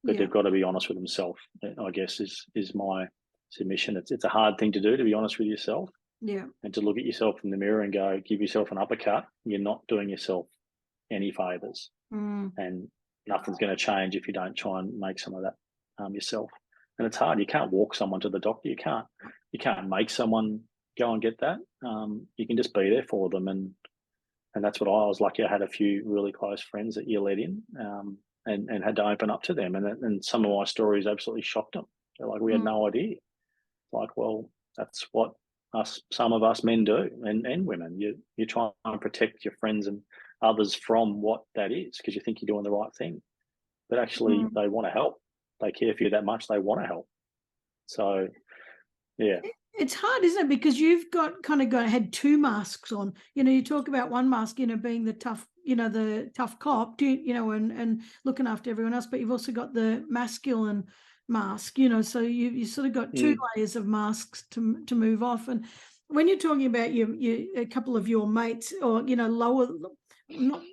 But they've got to be honest with themselves, I guess, is my submission. It's a hard thing to do, to be honest with yourself. Yeah. And to look at yourself in the mirror and go, give yourself an uppercut. You're not doing yourself any favours. And nothing's going to change if you don't try and make some of that yourself. And it's hard. You can't walk someone to the doctor. You can't make someone go and get that. You can just be there for them. And that's what I was lucky. I had a few really close friends that you let in and had to open up to them. And some of my stories absolutely shocked them. They're like, we had no idea. Like, well, that's what some of us men do, and women. You try and protect your friends and others from what that is, because you think you're doing the right thing. But actually, they want to help. They care for you that much. They want to help. So, yeah. It's hard, isn't it? Because you've had 2 masks on. You know, you talk about one mask, you know, being the tough cop, you know, and looking after everyone else, but you've also got the masculine mask, you know, so you sort of got 2 layers of masks to move off. And when you're talking about a couple of your mates, or, you know, lower,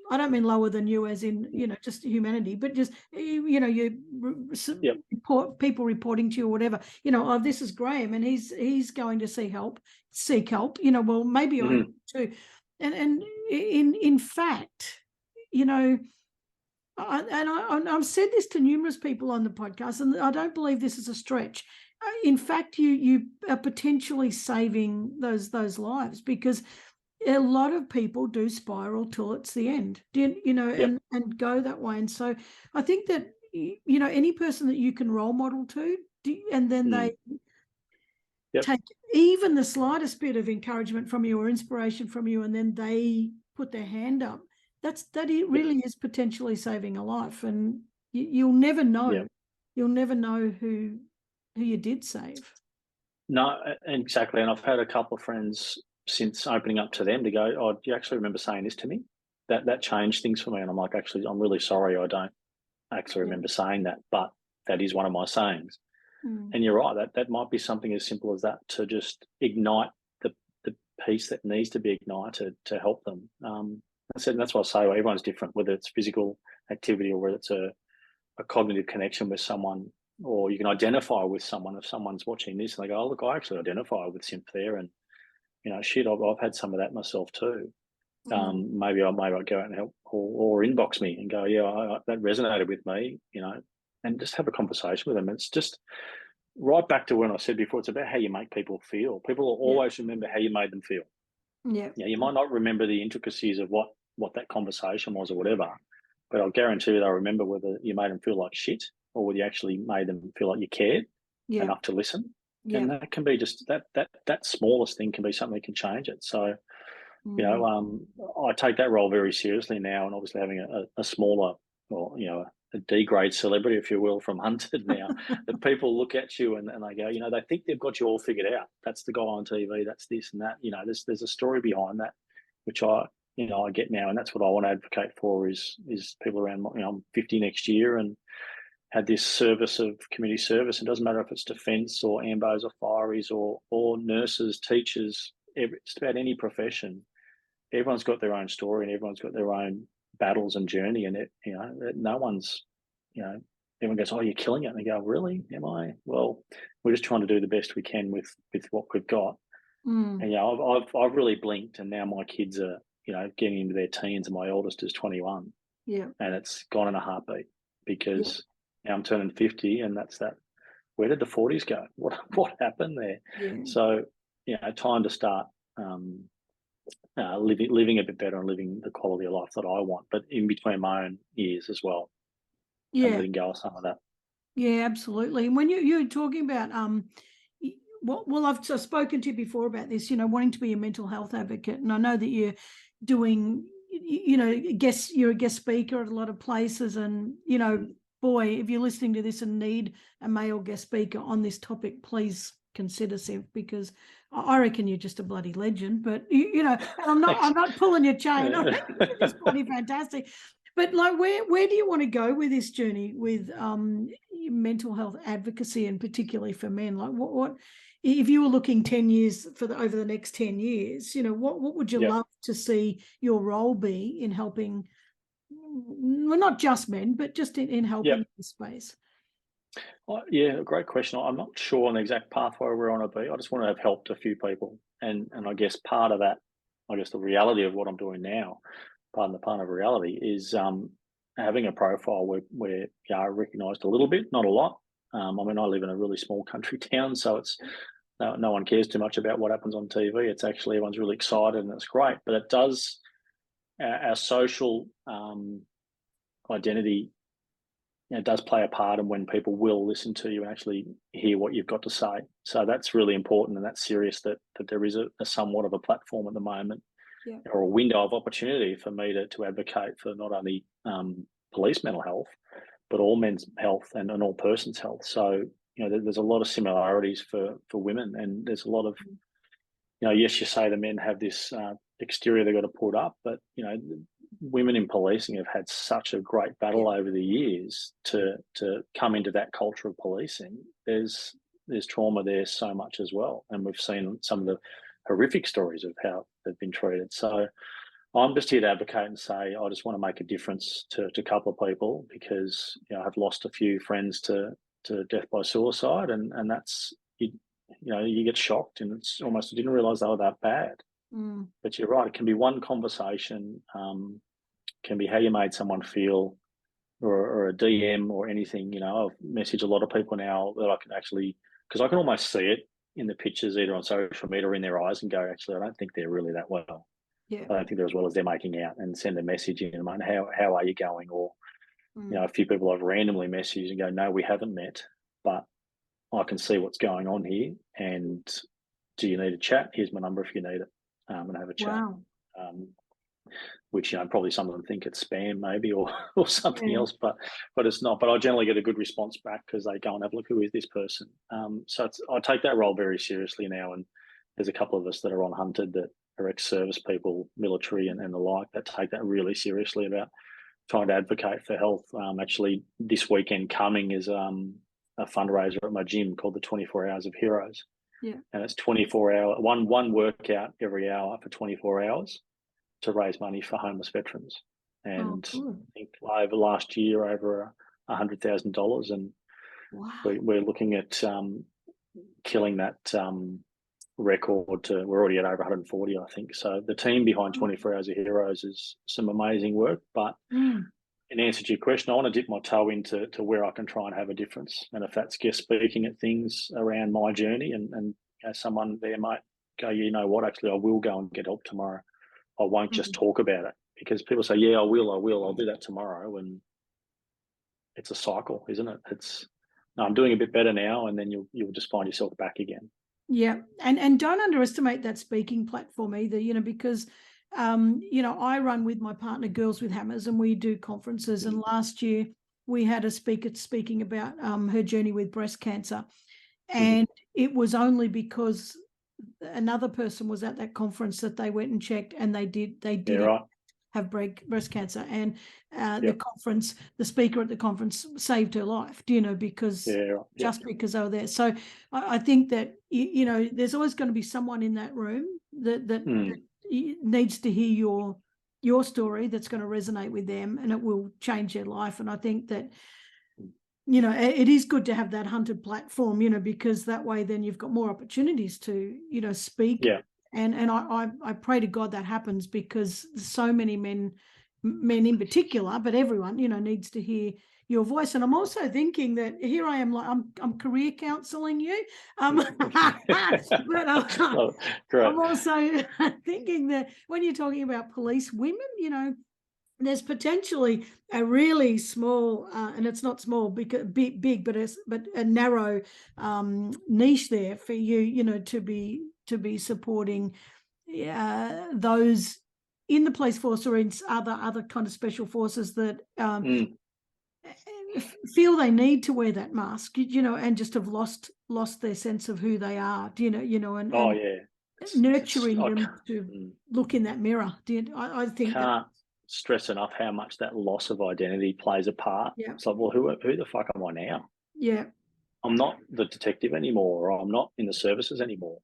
I don't mean lower than you as in, you know, just humanity, but just, you know, people reporting to you or whatever, you know, oh, this is Graeme and he's going to seek help, you know, well, maybe I am too. And in fact, you know, I've said this to numerous people on the podcast, and I don't believe this is a stretch. In fact, you are potentially saving those lives, because a lot of people do spiral till it's the end, you know, and go that way. And so I think that, you know, any person that you can role model to, and then they take even the slightest bit of encouragement from you or inspiration from you, and then they put their hand up, that it really is potentially saving a life. And you'll never know. You'll never know who you did save. No, exactly. And I've had a couple of friends since opening up to them to go, oh, do you actually remember saying this to me? That changed things for me. And I'm like, actually, I'm really sorry, I don't actually remember saying that, but that is one of my sayings. And you're right, that might be something as simple as that, to just ignite the piece that needs to be ignited to help them. I said, and that's what I say, well, everyone's different, whether it's physical activity or whether it's a cognitive connection with someone, or you can identify with someone. If someone's watching this and they go, oh, look, I actually identify with Simph there, and, you know, shit, I've had some of that myself too. Maybe I'll go out and help, or inbox me and go, yeah, that resonated with me, you know, and just have a conversation with them. It's just right back to when I said before, it's about how you make people feel. People will always remember how you made them feel. Yeah, you might not remember the intricacies of what that conversation was or whatever, but I'll guarantee you they'll remember whether you made them feel like shit or whether you actually made them feel like you cared Yeah. enough to listen. Yeah. And that can be just that smallest thing can be something that can change it. So, you know, I take that role very seriously now, and obviously having a smaller, or, you know, a D grade celebrity, if you will, from Hunted now, that people look at you and they go, you know, they think they've got you all figured out. That's the guy on TV. That's this and that. You know, there's a story behind that, which I get now, and that's what I want to advocate for is people around. You know, I'm 50 next year, and had this service of community service. It doesn't matter if it's defence or ambos or fireys or nurses, teachers, just about any profession. Everyone's got their own story and everyone's got their own battles and journey. And you know, no one's, you know, everyone goes, "Oh, you're killing it," and they go, "Really? Am I?" Well, we're just trying to do the best we can with what we've got. And you know, I've really blinked, and now my kids are, you know, getting into their teens, and my oldest is 21. Yeah. And it's gone in a heartbeat because. Yeah. Now I'm turning 50, and that's that. Where did the 40s go? What happened there? Yeah. So, you know, time to start living a bit better and living the quality of life that I want, but in between my own years as well, and Yeah. letting go of some of that. Yeah, absolutely. And when you're talking about well, I've spoken to you before about this, you know, wanting to be a mental health advocate, and I know that you're doing, you know, you're a guest speaker at a lot of places, and you know, boy, if you're listening to this and need a male guest speaker on this topic, please consider Simph, because I reckon you're just a bloody legend. But you know, and I'm not pulling your chain. I reckon you're just bloody fantastic. But like, where do you want to go with this journey with mental health advocacy, and particularly for men? Like, what if you were looking 10 years over the next 10 years? You know, what would you love to see your role be in helping? Well, not just men, but just in helping this space. Yeah, great question. I'm not sure on the exact pathway we're on to be. I just want to have helped a few people, and I guess part of that, I guess the reality of what I'm doing now, part of reality is having a profile where you are recognised a little bit, not a lot. I mean, I live in a really small country town, so it's no one cares too much about what happens on TV. It's actually everyone's really excited, and it's great. But it does our social identity. It does play a part in when people will listen to you and actually hear what you've got to say. So that's really important, and that's serious that there is a somewhat of a platform at the moment, or a window of opportunity for me to advocate for not only police mental health, but all men's health and all persons' health. So, you know, there's a lot of similarities for women, and there's a lot of, you know, yes, you say the men have this exterior they've got to put up, but, you know, women in policing have had such a great battle over the years to come into that culture of policing. There's trauma there so much as well, and we've seen some of the horrific stories of how they've been treated. So I'm just here to advocate and say I just want to make a difference to a couple of people, because, you know, I've lost a few friends to death by suicide, and that's you know, you get shocked, and it's almost, I didn't realise they were that bad. But you're right, it can be one conversation, can be how you made someone feel, or a DM or anything. You know, I've messaged a lot of people now that I can actually, because I can almost see it in the pictures either on social media or in their eyes, and go, actually, I don't think they're really that well. I don't think they're as well as they're making out, and send a message in, and how are you going? Or, you know, a few people I've randomly messaged and go, no, we haven't met, but I can see what's going on here, and do you need a chat? Here's my number if you need it, and have a chat. Wow. Which, you know, probably some of them think it's spam maybe, or something else, but it's not. But I generally get a good response back, because they go and have a look, who is this person? So I take that role very seriously now, and there's a couple of us that are on Hunted that are ex-service people, military and the like, that take that really seriously about trying to advocate for health. Actually, this weekend coming is a fundraiser at my gym called the 24 Hours of Heroes. Yeah. And it's 24-hour, one workout every hour for 24 hours to raise money for homeless veterans. And I think over last year, over $100,000. And we're looking at killing that record to, we're already at over 140, I think. So the team behind 24 Hours of Heroes is some amazing work. But in answer to your question, I want to dip my toe into where I can try and have a difference. And if that's guest speaking at things around my journey, and you know, someone there might go, you know what, actually, I will go and get help tomorrow. I won't just talk about it, because people say, yeah, I will, I'll do that tomorrow. And it's a cycle, isn't it? It's, no, I'm doing a bit better now, and then you'll just find yourself back again. Yeah, and don't underestimate that speaking platform either, because I run with my partner Girls with Hammers, and we do conferences. And last year we had a speaker speaking about her journey with breast cancer, and it was only because another person was at that conference that they went and checked, and they did Right. have breast cancer, and the speaker at the conference saved her life, because just because they were there. So I think that there's always going to be someone in that room that needs to hear your story, that's going to resonate with them, and it will change their life. And I think that it is good to have that hunted platform, because that way then you've got more opportunities to speak. And I pray to God that happens, because so many men in particular, but everyone needs to hear your voice. And I'm also thinking that here I am, like I'm career counseling you, but great. I'm also thinking that when you're talking about police women, there's potentially a really small, and it's not small, big, but a narrow niche there for you, to be supporting those in the police force or in other kind of special forces that feel they need to wear that mask, and just have lost their sense of who they are, and nurturing them to look in that mirror. I think can't stress enough how much that loss of identity plays a part. Yeah. It's like, well, who the fuck am I now? Yeah. I'm not the detective anymore, or I'm not in the services anymore.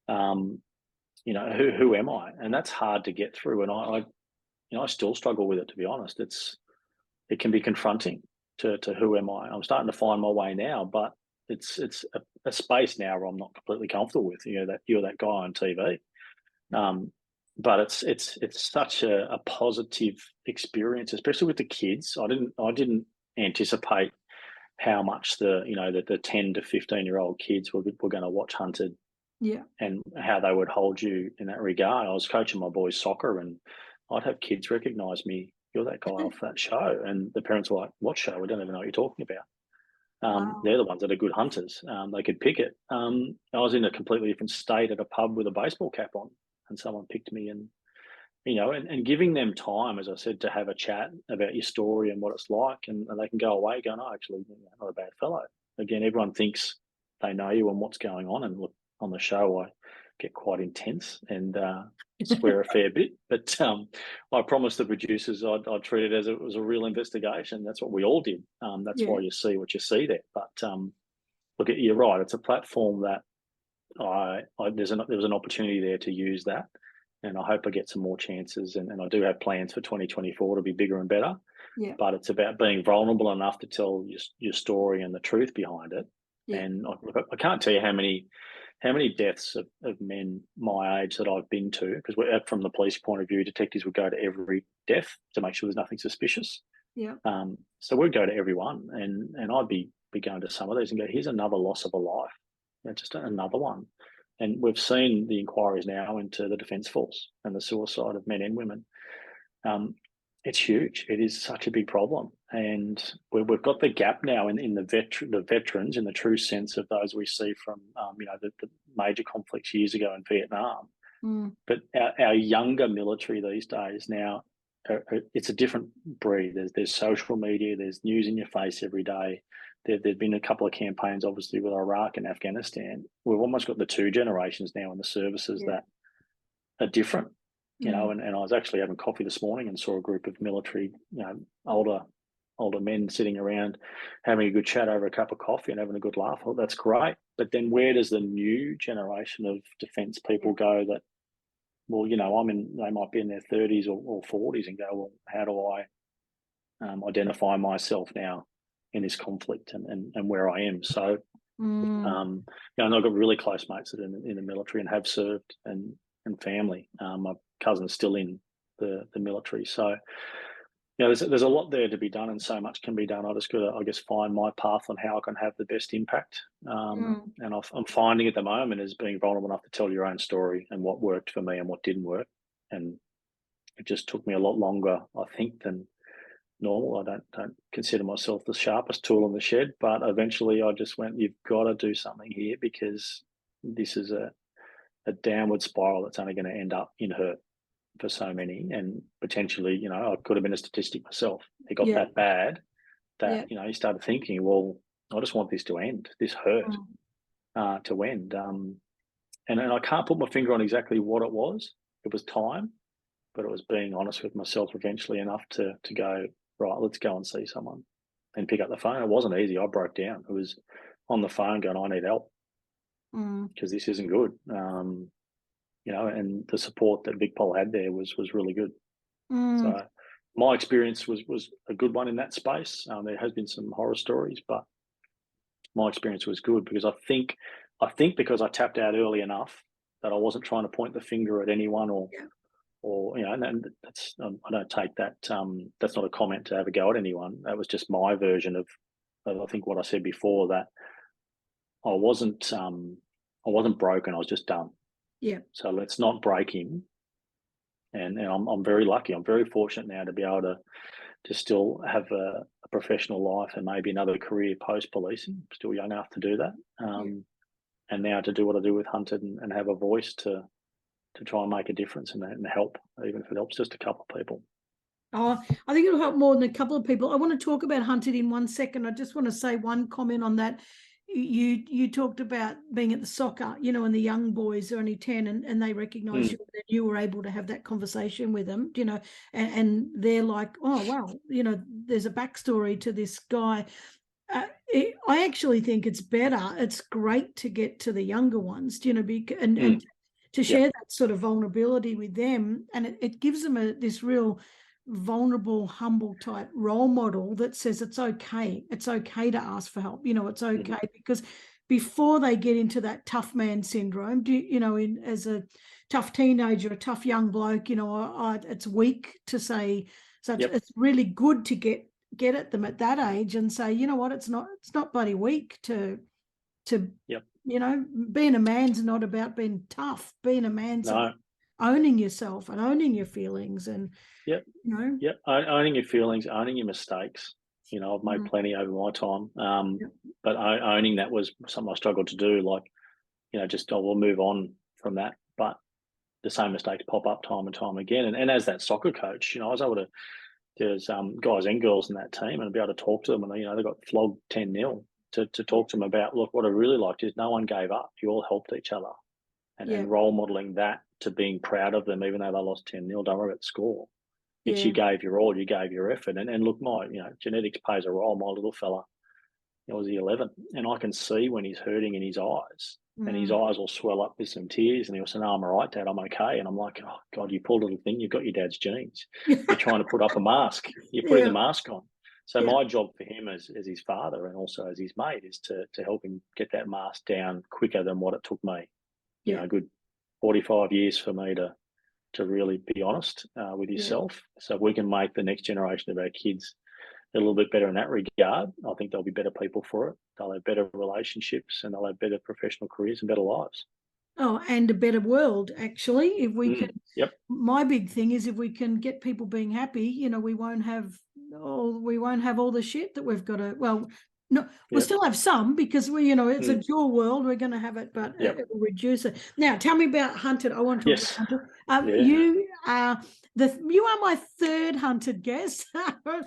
Who am I? And that's hard to get through. And I still struggle with it, to be honest. It can be confronting to who am I? I'm starting to find my way now, but it's a space now where I'm not completely comfortable with, that you're that guy on TV. But it's such a positive experience, especially with the kids. I didn't anticipate how much the 10 to 15-year-old kids were going to watch Hunted, and how they would hold you in that regard. I was coaching my boys' soccer, and I'd have kids recognise me. You're that guy off that show, and the parents were like, "What show? We don't even know what you're talking about." Wow. They're the ones that are good hunters. They could pick it. I was in a completely different state at a pub with a baseball cap on, and someone picked me, and and giving them time, as I said, to have a chat about your story and what it's like, and they can go away going, "Oh, actually, not a bad fellow." Again, everyone thinks they know you and what's going on, and look, on the show, I get quite intense and swear a fair bit, but I promised the producers I'd treat it as it was a real investigation. That's what we all did. That's why you see what you see there. But look, you're right. It's a platform that there was an opportunity there to use that, and I hope I get some more chances. And I do have plans for 2024 to be bigger and better. Yeah. But it's about being vulnerable enough to tell your story and the truth behind it. Yeah. And I can't tell you how many deaths of men my age that I've been to, because from the police point of view, detectives would go to every death to make sure there's nothing suspicious. Yeah. So we'd go to everyone, and I'd be going to some of these and go, "Here's another loss of a life, just another one." And we've seen the inquiries now into the Defence Force and the suicide of men and women. It's huge. It is such a big problem, and we've got the gap now in the veterans, in the true sense of those we see from the major conflicts years ago in Vietnam. But our younger military these days now, it's a different breed. There's social media. There's news in your face every day. There've been a couple of campaigns, obviously, with Iraq and Afghanistan. We've almost got the two generations now in the services that are different. And I was actually having coffee this morning and saw a group of military, older men sitting around having a good chat over a cup of coffee and having a good laugh. Well, that's great. But then where does the new generation of defence people go that, well, they might be in their 30s or 40s and go, well, how do I identify myself now in this conflict and where I am? So, and I've got really close mates that are in the military and have served, and family. My cousin's still in the military. So, there's a lot there to be done, and so much can be done. I just got to, I guess, find my path on how I can have the best impact. And I'm finding at the moment is being vulnerable enough to tell your own story and what worked for me and what didn't work. And it just took me a lot longer, I think, than normal. I don't consider myself the sharpest tool in the shed, but eventually I just went, you've got to do something here, because this is a downward spiral that's only going to end up in hurt for so many, and potentially, you know, I could have been a statistic myself. It got that bad that, you know, you started thinking, well, I just want this to end, this hurt to end. And I can't put my finger on exactly what it was. It was time, but it was being honest with myself eventually enough to go, right, let's go and see someone and pick up the phone. It wasn't easy. I broke down. It was on the phone going, I need help because this isn't good. You know, and the support that Big Pol had there was really good. So my experience was a good one in that space. There has been some horror stories, but my experience was good, because I think because I tapped out early enough that I wasn't trying to point the finger at anyone or you know, and that's I don't take that. That's not a comment to have a go at anyone. That was just my version of I think what I said before, that I wasn't broken. I was just done. Yeah. So let's not break him. And I'm very lucky. I'm very fortunate now to be able to still have a professional life and maybe another career post policing. I'm still young enough to do that. And now to do what I do with Hunted and have a voice to try and make a difference and help, even if it helps just a couple of people. Oh, I think it'll help more than a couple of people. I want to talk about Hunted in 1 second. I just want to say one comment on that. You talked about being at the soccer, you know, and the young boys are only 10 and they recognise you, and you were able to have that conversation with them, you know, and they're like, oh, wow, you know, there's a backstory to this guy. I actually think it's better. It's great to get to the younger ones, you know, and to share that sort of vulnerability with them. And it gives them this real vulnerable, humble type role model that says it's okay to ask for help, you know, it's okay, because before they get into that tough man syndrome, you know, as a tough teenager, a tough young bloke, you know, it's weak to say such. It's really good to get at them at that age and say, you know what, it's not bloody weak to you know, being a man's not about being tough. Being a man's about owning yourself and owning your feelings, and you know, owning your feelings, owning your mistakes. You know, I've made plenty over my time, but owning that was something I struggled to do. Like, you know, just I will move on from that, but the same mistakes pop up time and time again. And as that soccer coach, you know, I was able to. There's guys and girls in that team, and be able to talk to them, and you know, they got flogged 10-0. To talk to them about, look, what I really liked is no one gave up. You all helped each other, and role modeling that to being proud of them, even though they lost 10-0. Don't worry about the score. It's you gave your all, you gave your effort, and look, my genetics plays a role. My little fella, was he 11, and I can see when he's hurting in his eyes, and his eyes will swell up with some tears, and he'll say, "No, I'm all right, Dad. I'm okay." And I'm like, "Oh God, you poor little thing. You've got your dad's genes. You're trying to put up a mask. You're putting the mask on." So my job for him as his father and also as his mate is to help him get that mask down quicker than what it took me. You know, a good 45 years for me to really be honest with yourself. So if we can make the next generation of our kids a little bit better in that regard, I think they'll be better people for it. They'll have better relationships and they'll have better professional careers and better lives. Oh, and a better world, actually. If we can, my big thing is if we can get people being happy, you know, we won't have all the shit that we've got to. Well, no, we'll still have some because you know, it's a dual world. We're going to have it, but it will reduce it. Now, tell me about Hunted. I want to talk about Hunted. You are my third Hunted guest.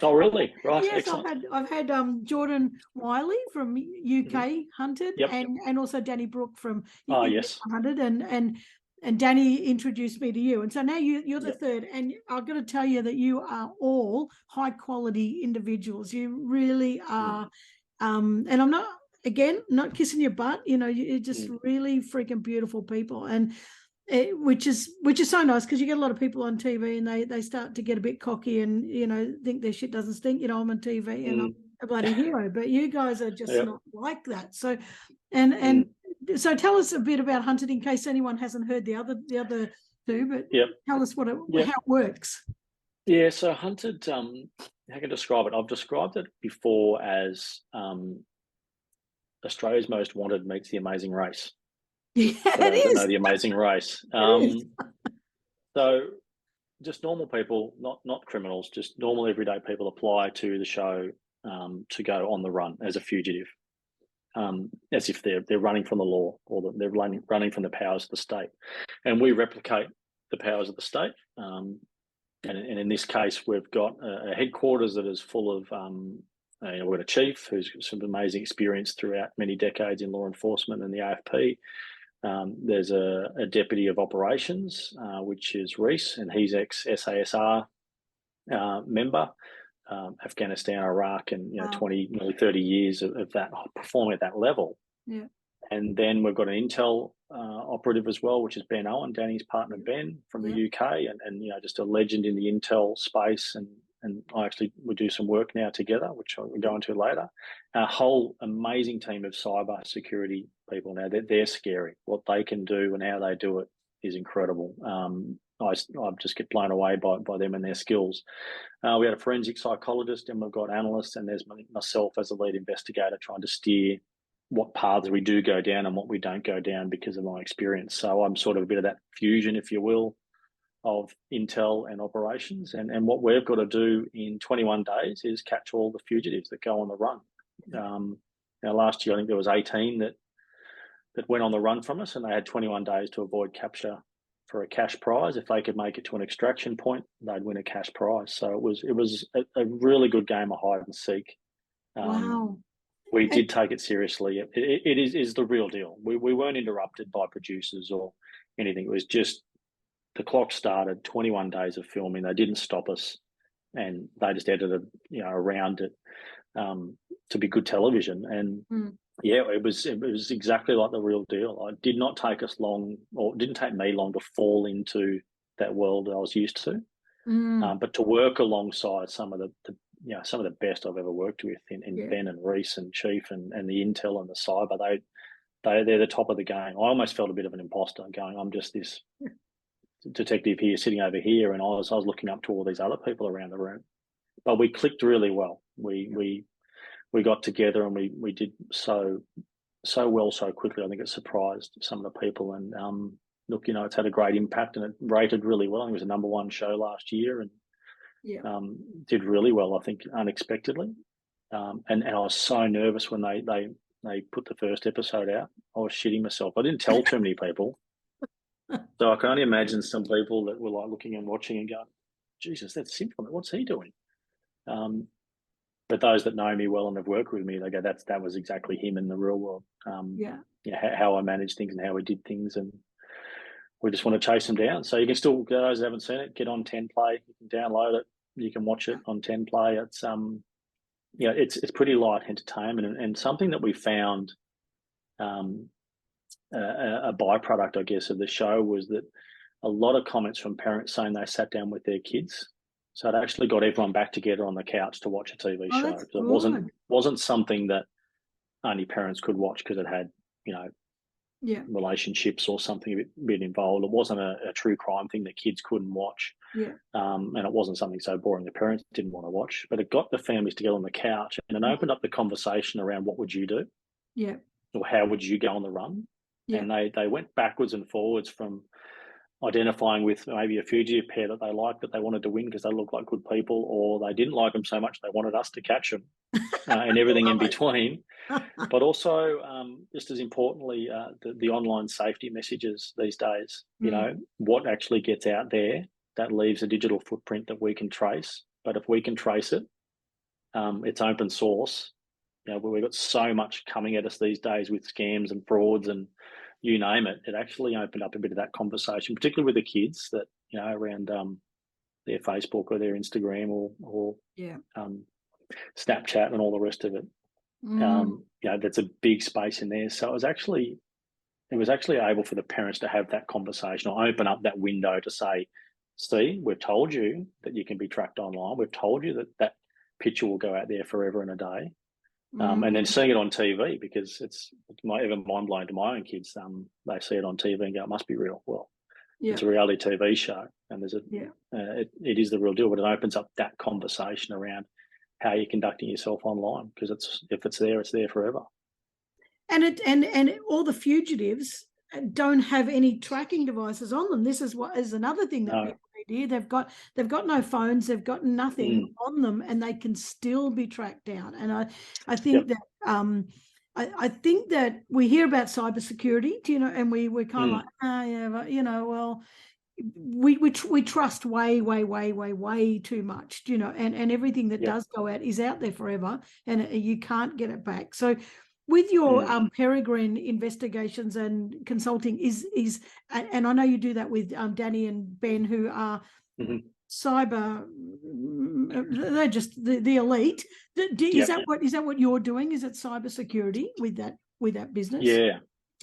Oh, really? Right. Yes, excellent. I've had Jordan Wiley from UK Hunted, and also Danny Brooke from Hunted, and Danny introduced me to you, and so now you're the third, and I've got to tell you that you are all high quality individuals. You really are, and I'm not kissing your butt. You know, you're just really freaking beautiful people, and which is so nice, because you get a lot of people on TV and they start to get a bit cocky and, you know, think their shit doesn't stink. You know, I'm on TV and I'm a bloody hero, but you guys are just not like that. So, so tell us a bit about Hunted in case anyone hasn't heard the other two, but tell us how it works. Yeah, so Hunted, how can I describe it? I've described it before as Australia's Most Wanted meets The Amazing Race. Yeah, it is. Know The Amazing Race. So just normal people, not criminals, just normal everyday people apply to the show to go on the run as a fugitive, as if they're running from the law, or that they're running from the powers of the state. And we replicate the powers of the state. And in this case, we've got a headquarters that is full of, we've got a chief who's got some amazing experience throughout many decades in law enforcement and the AFP. There's a deputy of operations, which is Reese, and he's ex-SASR member, Afghanistan, Iraq, and 20, nearly 30 years of that, performing at that level. Yeah. And then we've got an intel operative as well, which is Ben Owen, Danny's partner Ben from the UK, and just a legend in the intel space. And we do some work now together, which we'll go into later. A whole amazing team of cyber security people now. They're scary. What they can do and how they do it is incredible. I just get blown away by them and their skills. We had a forensic psychologist, and we've got analysts, and there's myself as a lead investigator trying to steer what paths we do go down and what we don't go down because of my experience. So I'm sort of a bit of that fusion, if you will, of intel and operations. And what we've got to do in 21 days is catch all the fugitives that go on the run. Last year, I think there was 18 that went on the run from us, and they had 21 days to avoid capture for a cash prize. If they could make it to an extraction point, they'd win a cash prize. So it was a really good game of hide and seek. Wow. We did take it seriously. It is the real deal. We weren't interrupted by producers or anything. It was just the clock started, 21 days of filming. They didn't stop us, and they just edited around it to be good television. And it was exactly like the real deal. It did not take us long, or it didn't take me long to fall into that world that I was used to. But to work alongside some of the best I've ever worked with in Ben and Reese and Chief and the intel and the cyber, they're the top of the game. I almost felt a bit of an imposter, going, I'm just this detective here sitting over here, and I was looking up to all these other people around the room. But we clicked really well. We got together, and we did so well so quickly. I think it surprised some of the people. And look, it's had a great impact, and it rated really well. I think it was a #1 show last year, and did really well, I think, unexpectedly. And I was so nervous when they put the first episode out. I was shitting myself. I didn't tell too many people. So I can only imagine some people that were like looking and watching and going, Jesus, that's Simpendorfer. What's he doing? But those that know me well and have worked with me, they go, that was exactly him in the real world. How I managed things and how we did things, and we just want to chase them down. So you can still, those that haven't seen it, get on 10 Play. You can download it. You can watch it on 10 Play. It's it's pretty light entertainment, and something that we found. A byproduct, I guess, of the show was that a lot of comments from parents saying they sat down with their kids. So it actually got everyone back together on the couch to watch a TV show. It wasn't something that only parents could watch because it had, relationships or something a bit involved. It wasn't a true crime thing that kids couldn't watch. And it wasn't something so boring the parents didn't want to watch. But it got the families together on the couch, and it opened up the conversation around what would you do? Or how would you go on the run? And they went backwards and forwards from identifying with maybe a fugitive pair that they liked, that they wanted to win because they looked like good people, or they didn't like them so much they wanted us to catch them, and everything in between. But also, just as importantly, the online safety messages these days, what actually gets out there that leaves a digital footprint that we can trace. But if we can trace it, it's open source. We've got so much coming at us these days with scams and frauds and you name it. It actually opened up a bit of that conversation, particularly with the kids, that around their Facebook or their Instagram or Snapchat and all the rest of it. That's a big space in there. So it was actually able for the parents to have that conversation, or open up that window to say, see, we've told you that you can be tracked online. We've told you that picture will go out there forever and a day. And then seeing it on TV, because it's even mind blowing to my own kids. They see it on TV and go, it must be real. Well, it's a reality TV show, and there's it is the real deal. But it opens up that conversation around how you're conducting yourself online, because if it's there forever. And all the fugitives don't have any tracking devices on them. This is another thing that people idea. They've got no phones, they've got nothing on them, and they can still be tracked down. And I think that I think that we hear about cybersecurity, you know, and we're kind of like, yeah, but, you know, well, we trust way too much, you know, and everything that does go out is out there forever, and you can't get it back. So with your Perigrine Investigations and Consulting is and I know you do that with Danny and Ben, who are cyber, they're just the elite. Is that what you're doing? Is it cybersecurity with that business?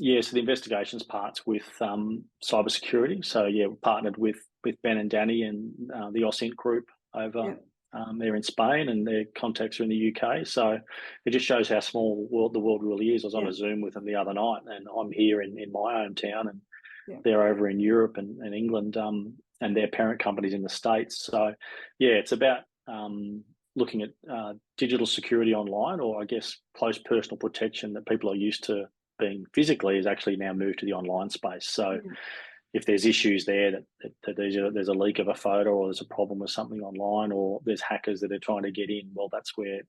So the investigations part's with cybersecurity. So we partnered with Ben and Danny and the OSINT group over there in Spain, and their contacts are in the UK. So it just shows how small the world really is. I was on a Zoom with them the other night, and I'm here in my hometown, and they're over in Europe and England, and their parent company's in the States. So it's about looking at digital security online, or I guess close personal protection that people are used to being physically is actually now moved to the online space. So if there's issues there that there's a leak of a photo, or there's a problem with something online, or there's hackers that are trying to get in, well, that's where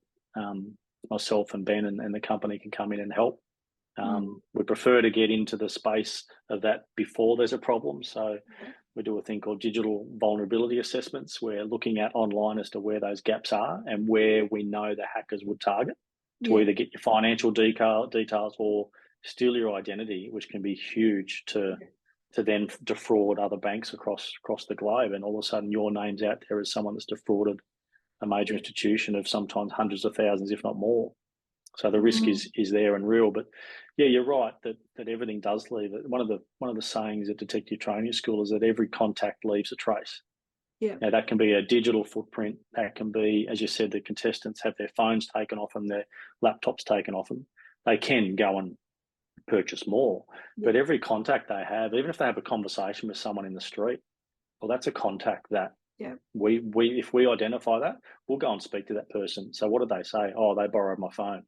myself and Ben and the company can come in and help. We prefer to get into the space of that before there's a problem. So we do a thing called digital vulnerability assessments. We're looking at online as to where those gaps are and where we know the hackers would target to either get your financial details or steal your identity, which can be huge to then defraud other banks across the globe. And all of a sudden your name's out there as someone that's defrauded a major institution of sometimes hundreds of thousands, if not more. So the risk is there and real. But you're right that everything does leave it. One of the sayings at Detective Training School is that every contact leaves a trace. Now, that can be a digital footprint. That can be, as you said, the contestants have their phones taken off them, their laptops taken off them. They can go and purchase more. But every contact they have, even if they have a conversation with someone in the street, well, that's a contact that we if we identify that, we'll go and speak to that person. So what did they say? Oh, they borrowed my phone.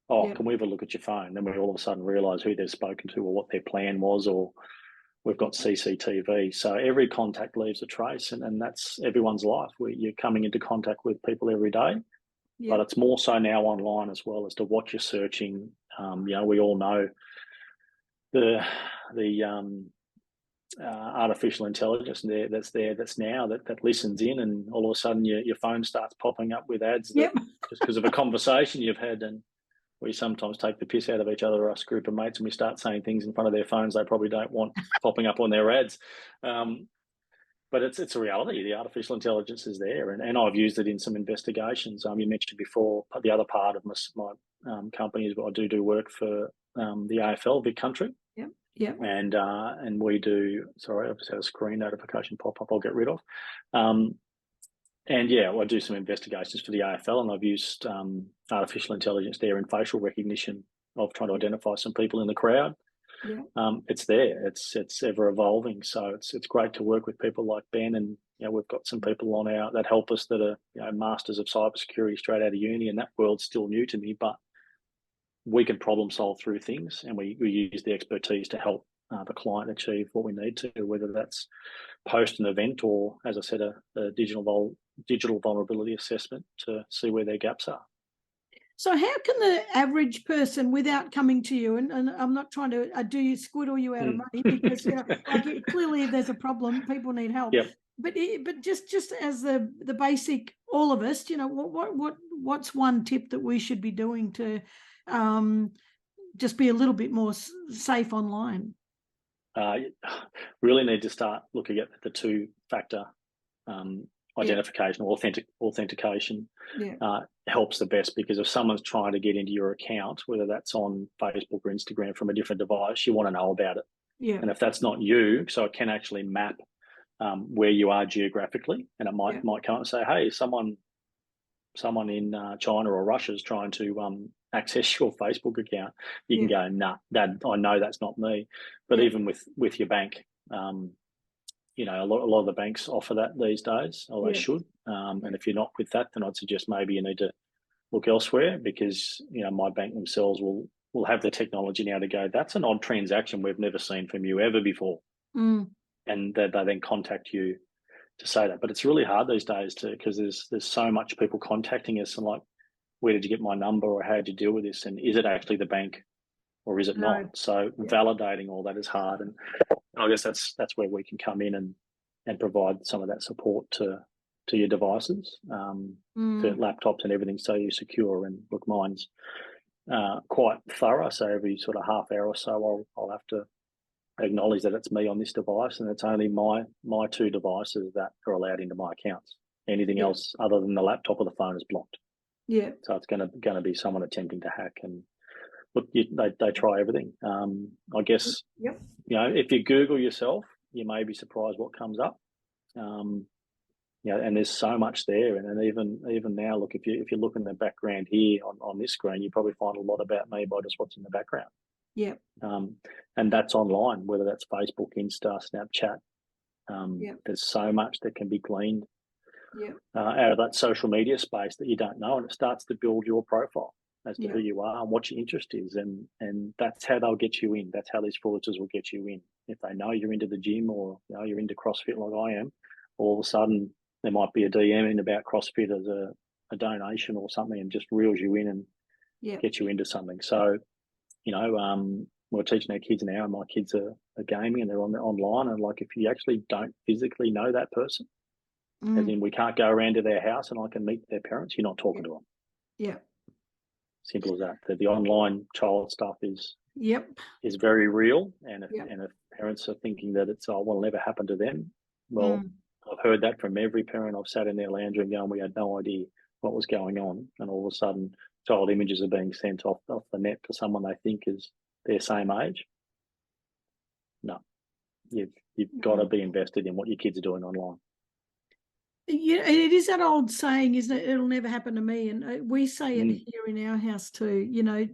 Oh, can we have a look at your phone? Then we all of a sudden realise who they've spoken to or what their plan was, or we've got CCTV. So every contact leaves a trace, and that's everyone's life. You're coming into contact with people every day, but it's more so now online as well as to what you're searching. We all know the artificial intelligence that's now that listens in, and all of a sudden your phone starts popping up with ads just because of a conversation you've had. And we sometimes take the piss out of each other, us group of mates, and we start saying things in front of their phones they probably don't want popping up on their ads. But it's a reality. The artificial intelligence is there, and I've used it in some investigations. You mentioned before, the other part of my company is I do work for the AFL, Vic Country. And we do. Sorry, I've just had a screen notification pop up. I'll get rid of. I do some investigations for the AFL, and I've used artificial intelligence there in facial recognition of trying to identify some people in the crowd. It's there. It's ever evolving. So it's great to work with people like Ben, and we've got some people on that help us that are masters of cybersecurity straight out of uni, and that world's still new to me, but we can problem solve through things, and we use the expertise to help the client achieve what we need to, whether that's post an event or, as I said, a digital vulnerability assessment to see where their gaps are. So how can the average person, without coming to you, and I'm not trying to do you squiddle you out of money, because clearly if there's a problem, people need help. But just as the basic, all of us, what's one tip that we should be doing to just be a little bit more safe online? Really need to start looking at the two-factor identification, or authentication. Helps the best, because if someone's trying to get into your account, whether that's on Facebook or Instagram from a different device, you want to know about it. And if that's not you, so it can actually map where you are geographically, and it might come and say, hey, someone in China or Russia is trying to access your Facebook account. You can go, nah, that I know that's not me. But even with your bank, a lot of the banks offer that these days, or they should. And if you're not with that, then I'd suggest maybe you need to look elsewhere, because my bank themselves will have the technology now to go, that's an odd transaction we've never seen from you ever before. And they then contact you say that, but it's really hard these days because there's so much people contacting us and like, where did you get my number, or how did you deal with this, and is it actually the bank or is it No. not? So validating all that is hard, and I guess that's where we can come in and provide some of that support to your devices, to laptops and everything, so you're secure. And look, mine's quite thorough, so every sort of half hour or so I'll have to acknowledge that it's me on this device, and it's only my 2 devices that are allowed into my accounts. Anything else other than the laptop or the phone is blocked. Yeah. So it's going to be someone attempting to hack, and look, they try everything. I guess you know, if you Google yourself, you may be surprised what comes up. You know, and there's so much there, and even now, look, if you look in the background here on this screen, you probably find a lot about me by just what's in the background. Yeah. And that's online, whether that's Facebook, Insta, Snapchat. There's so much that can be gleaned out of that social media space that you don't know, and it starts to build your profile as to who you are and what your interest is, and that's how they'll get you in. That's how these fraudsters will get you in. If they know you're into the gym, or you know you're into CrossFit like I am, all of a sudden there might be a DM in about CrossFit as a donation or something, and just reels you in and gets you into something. So, you know, we're teaching our kids now, and my kids are gaming and they're online, and like if you actually don't physically know that person, as in we can't go around to their house and I can meet their parents, you're not talking to them. Yeah. Simple as that. The online child stuff is very real, and if parents are thinking that it's will never happen to them, well, I've heard that from every parent. I've sat in their lounge room going, we had no idea what was going on, and all of a sudden child images are being sent off the net to someone they think is their same age. No, you've got to be invested in what your kids are doing online. Yeah, it is that old saying, isn't it? It'll never happen to me, and we say it here in our house too. You know, if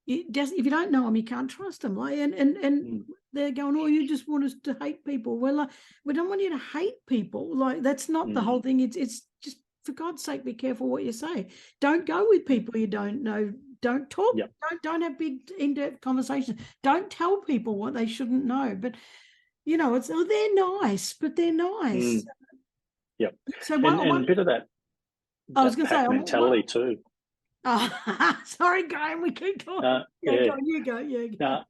you don't know them, you can't trust them. Like, and they're going, oh, you just want us to hate people. Well, we don't want you to hate people. Like, that's not the whole thing. It's just, for God's sake, be careful what you say. Don't go with people you don't know. Don't talk. Don't have big in-depth conversations. Don't tell people what they shouldn't know. But you know, it's they're nice, but they're nice. Yep. So and a bit of that. I was going to say mentality too. Oh, sorry, Graeme. We keep talking. Go on, you go. Yeah.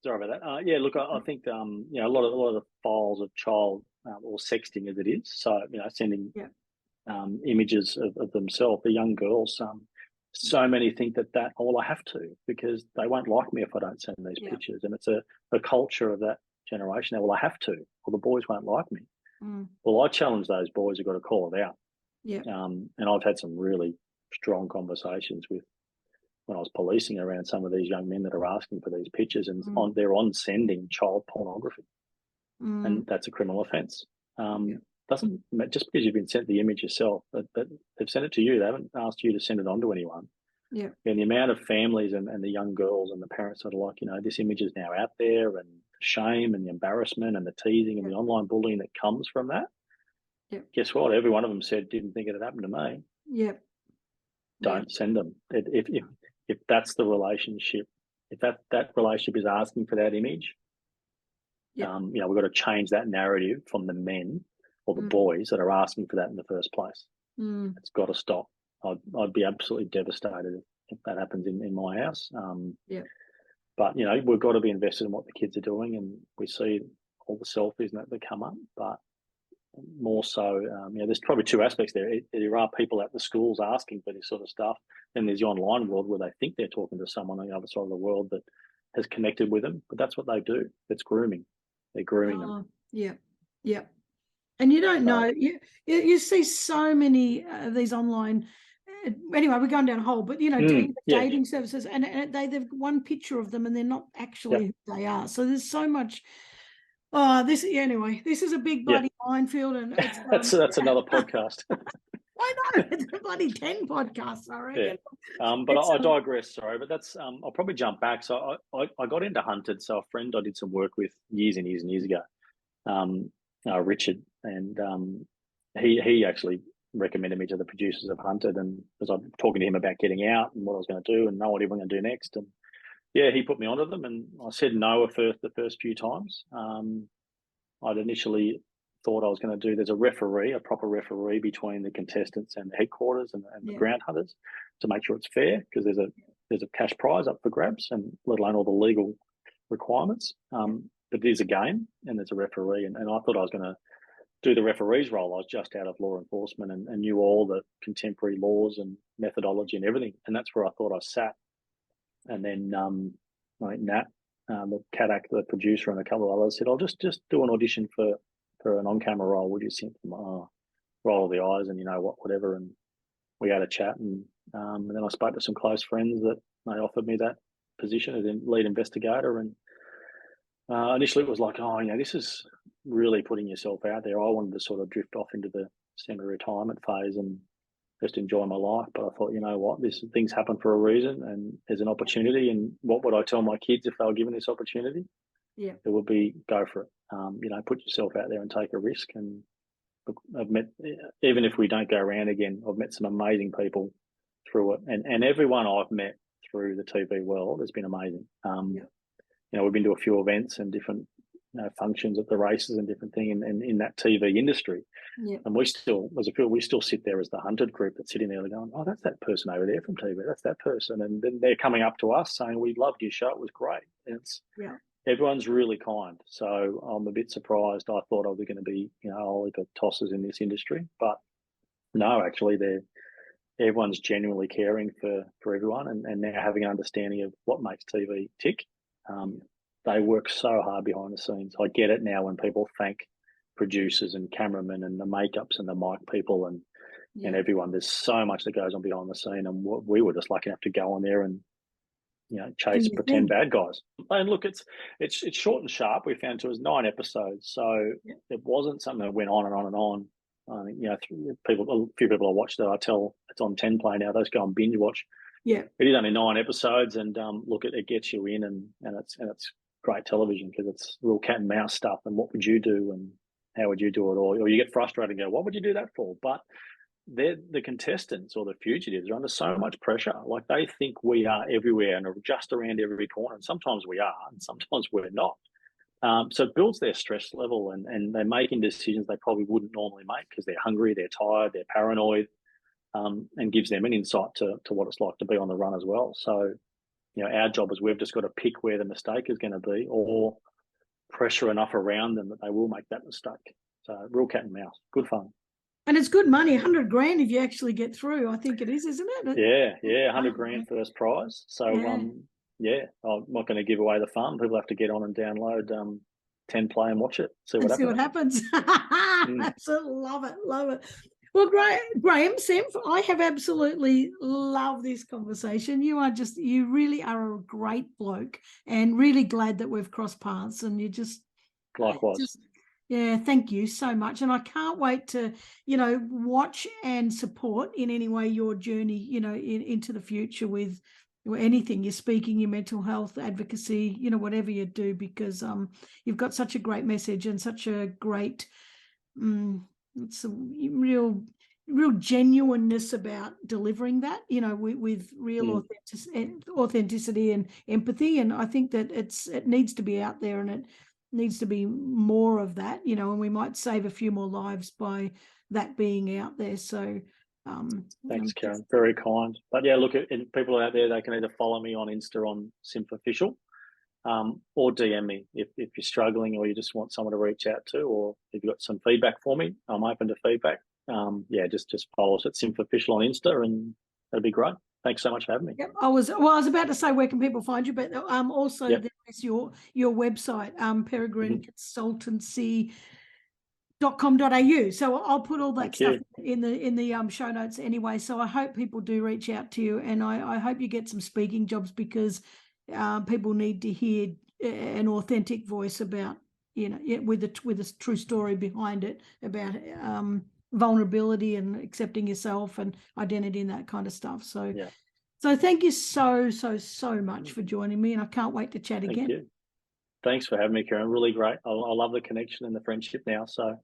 Sorry about that. Look, I think you know, a lot of the files of child or sexting as it is. So you know, sending images of themselves, the young girls. So many think that I have to, because they won't like me if I don't send these pictures, and it's a culture of that generation. Now, well, I have to, or the boys won't like me. Well, I challenge those boys who've got to call it out. And I've had some really strong conversations with, when I was policing around some of these young men that are asking for these pictures, and they're on sending child pornography, and that's a criminal offence. Doesn't, just because you've been sent the image yourself, but they've sent it to you. They haven't asked you to send it on to anyone. And the amount of families and the young girls and the parents that are like, you know, this image is now out there, and the shame and the embarrassment and the teasing and the online bullying that comes from that. Guess what? Every one of them said, didn't think it had happened to me. Don't send them. If that's the relationship, if that relationship is asking for that image, you know, we've got to change that narrative from the men or the boys that are asking for that in the first place. It's got to stop. I'd be absolutely devastated if that happens in my house. But you know, we've got to be invested in what the kids are doing, and we see all the selfies that come up, but more so, you know, there's probably 2 aspects there. There are people at the schools asking for this sort of stuff, and there's the online world where they think they're talking to someone on the other side of the world that has connected with them, but that's what they do. It's grooming. They're grooming them. And you don't know. You see so many of these online. Anyway, we're going down a hole, but you know, dating services, and they've one picture of them, and they're not actually who they are. So there's so much. Anyway, this is a big bloody minefield, and it's, that's another podcast. I know, it's a bloody 10 podcasts, I reckon. But I digress. Sorry, but that's I'll probably jump back. So I got into Hunted. So a friend I did some work with years and years and years ago, Richard, and he actually recommended me to the producers of Hunted, and as I'm talking to him about getting out and what I was going to do and know what he was going to do next, and he put me onto them, and I said no the first few times. I'd initially thought I was going to do. There's a proper referee between the contestants and the headquarters and the ground hunters to make sure it's fair, because there's a cash prize up for grabs, and let alone all the legal requirements. But there's a game and there's a referee, and I thought I was going to do the referee's role. I was just out of law enforcement and knew all the contemporary laws and methodology and everything, and that's where I thought I sat. And then I think Nat, the Kadak, the producer, and a couple of others said, "I'll just do an audition for an on-camera role. Would you think?" Roll of the eyes, and whatever. And we had a chat, and then I spoke to some close friends that they offered me that position as lead investigator. And initially it was like, this is really putting yourself out there. I wanted to sort of drift off into the semi-retirement phase and just enjoy my life. But I thought, things happen for a reason, and there's an opportunity. And what would I tell my kids if they were given this opportunity? Yeah, it would be go for it. Put yourself out there and take a risk. And I've met, even if we don't go around again, I've met some amazing people through it, and everyone I've met through the TV world has been amazing. We've been to a few events and different functions at the races and different things in that TV industry. And we still, as a field, we still sit there as the hunted group that's sitting there going, "Oh, that's that person over there from TV. That's that person." And then they're coming up to us saying, "We loved your show. It was great." And everyone's really kind. So I'm a bit surprised. I thought I was going to be, only the tossers in this industry, but no, actually everyone's genuinely caring for everyone, and now having an understanding of what makes TV tick. They work so hard behind the scenes. I get it now when people thank producers and cameramen and the makeups and the mic people and everyone. There's so much that goes on behind the scene, and we were just lucky enough to go on there and chase pretend bad guys. And look, it's short and sharp. We found it was 9 episodes, so it wasn't something that went on and on and on. I think a few people I watched that I tell it's on 10 play now. Those go and binge watch. Yeah, it is only 9 episodes, and look, it gets you in, and it's great television because it's real cat and mouse stuff. And what would you do, and how would you do it, or you get frustrated and go, "What would you do that for?" But they're the contestants or the fugitives are under so much pressure. Like, they think we are everywhere and are just around every corner, and sometimes we are, and sometimes we're not. So it builds their stress level, and they're making decisions they probably wouldn't normally make because they're hungry, they're tired, they're paranoid. And gives them an insight to what it's like to be on the run as well. So, our job is we've just got to pick where the mistake is going to be, or pressure enough around them that they will make that mistake. So, real cat and mouse, good fun. And it's good money, 100 grand if you actually get through. I think it is, isn't it? Yeah, 100 grand first prize. So, I'm not going to give away the fun. People have to get on and download 10 play and watch it. See what happens. Absolutely love it. Well, Graeme Simph, I have absolutely loved this conversation. You really are a great bloke, and really glad that we've crossed paths. And you just likewise. Thank you so much. And I can't wait to, watch and support in any way your journey, into the future with anything, your speaking, your mental health advocacy, whatever you do, because you've got such a great message and such a great it's a real genuineness about delivering that, with real authenticity and empathy. And I think that it needs to be out there, and it needs to be more of that, and we might save a few more lives by that being out there. So thanks, Karen. Very kind. But yeah, look, people out there, they can either follow me on Insta on Simpofficial, or DM me if you're struggling, or you just want someone to reach out to, or if you've got some feedback for me. I'm open to feedback. Just follow us at Simpofficial on Insta, and that'd be great. Thanks so much for having me. Yep. I was about to say, where can people find you, but also there's your website, Perigrine Consultancy .com.au. So I'll put all that stuff in the show notes anyway. So I hope people do reach out to you, and I hope you get some speaking jobs, because people need to hear an authentic voice about, with a true story behind it, about vulnerability and accepting yourself and identity and that kind of stuff. So thank you so much for joining me, and I can't wait to chat again. Thank you. Thanks for having me, Karen. Really great. I love the connection and the friendship now. So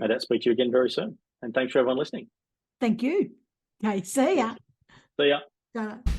I'll speak to you again very soon. And thanks for everyone listening. Thank you. Okay, see ya. See ya. Ta-da.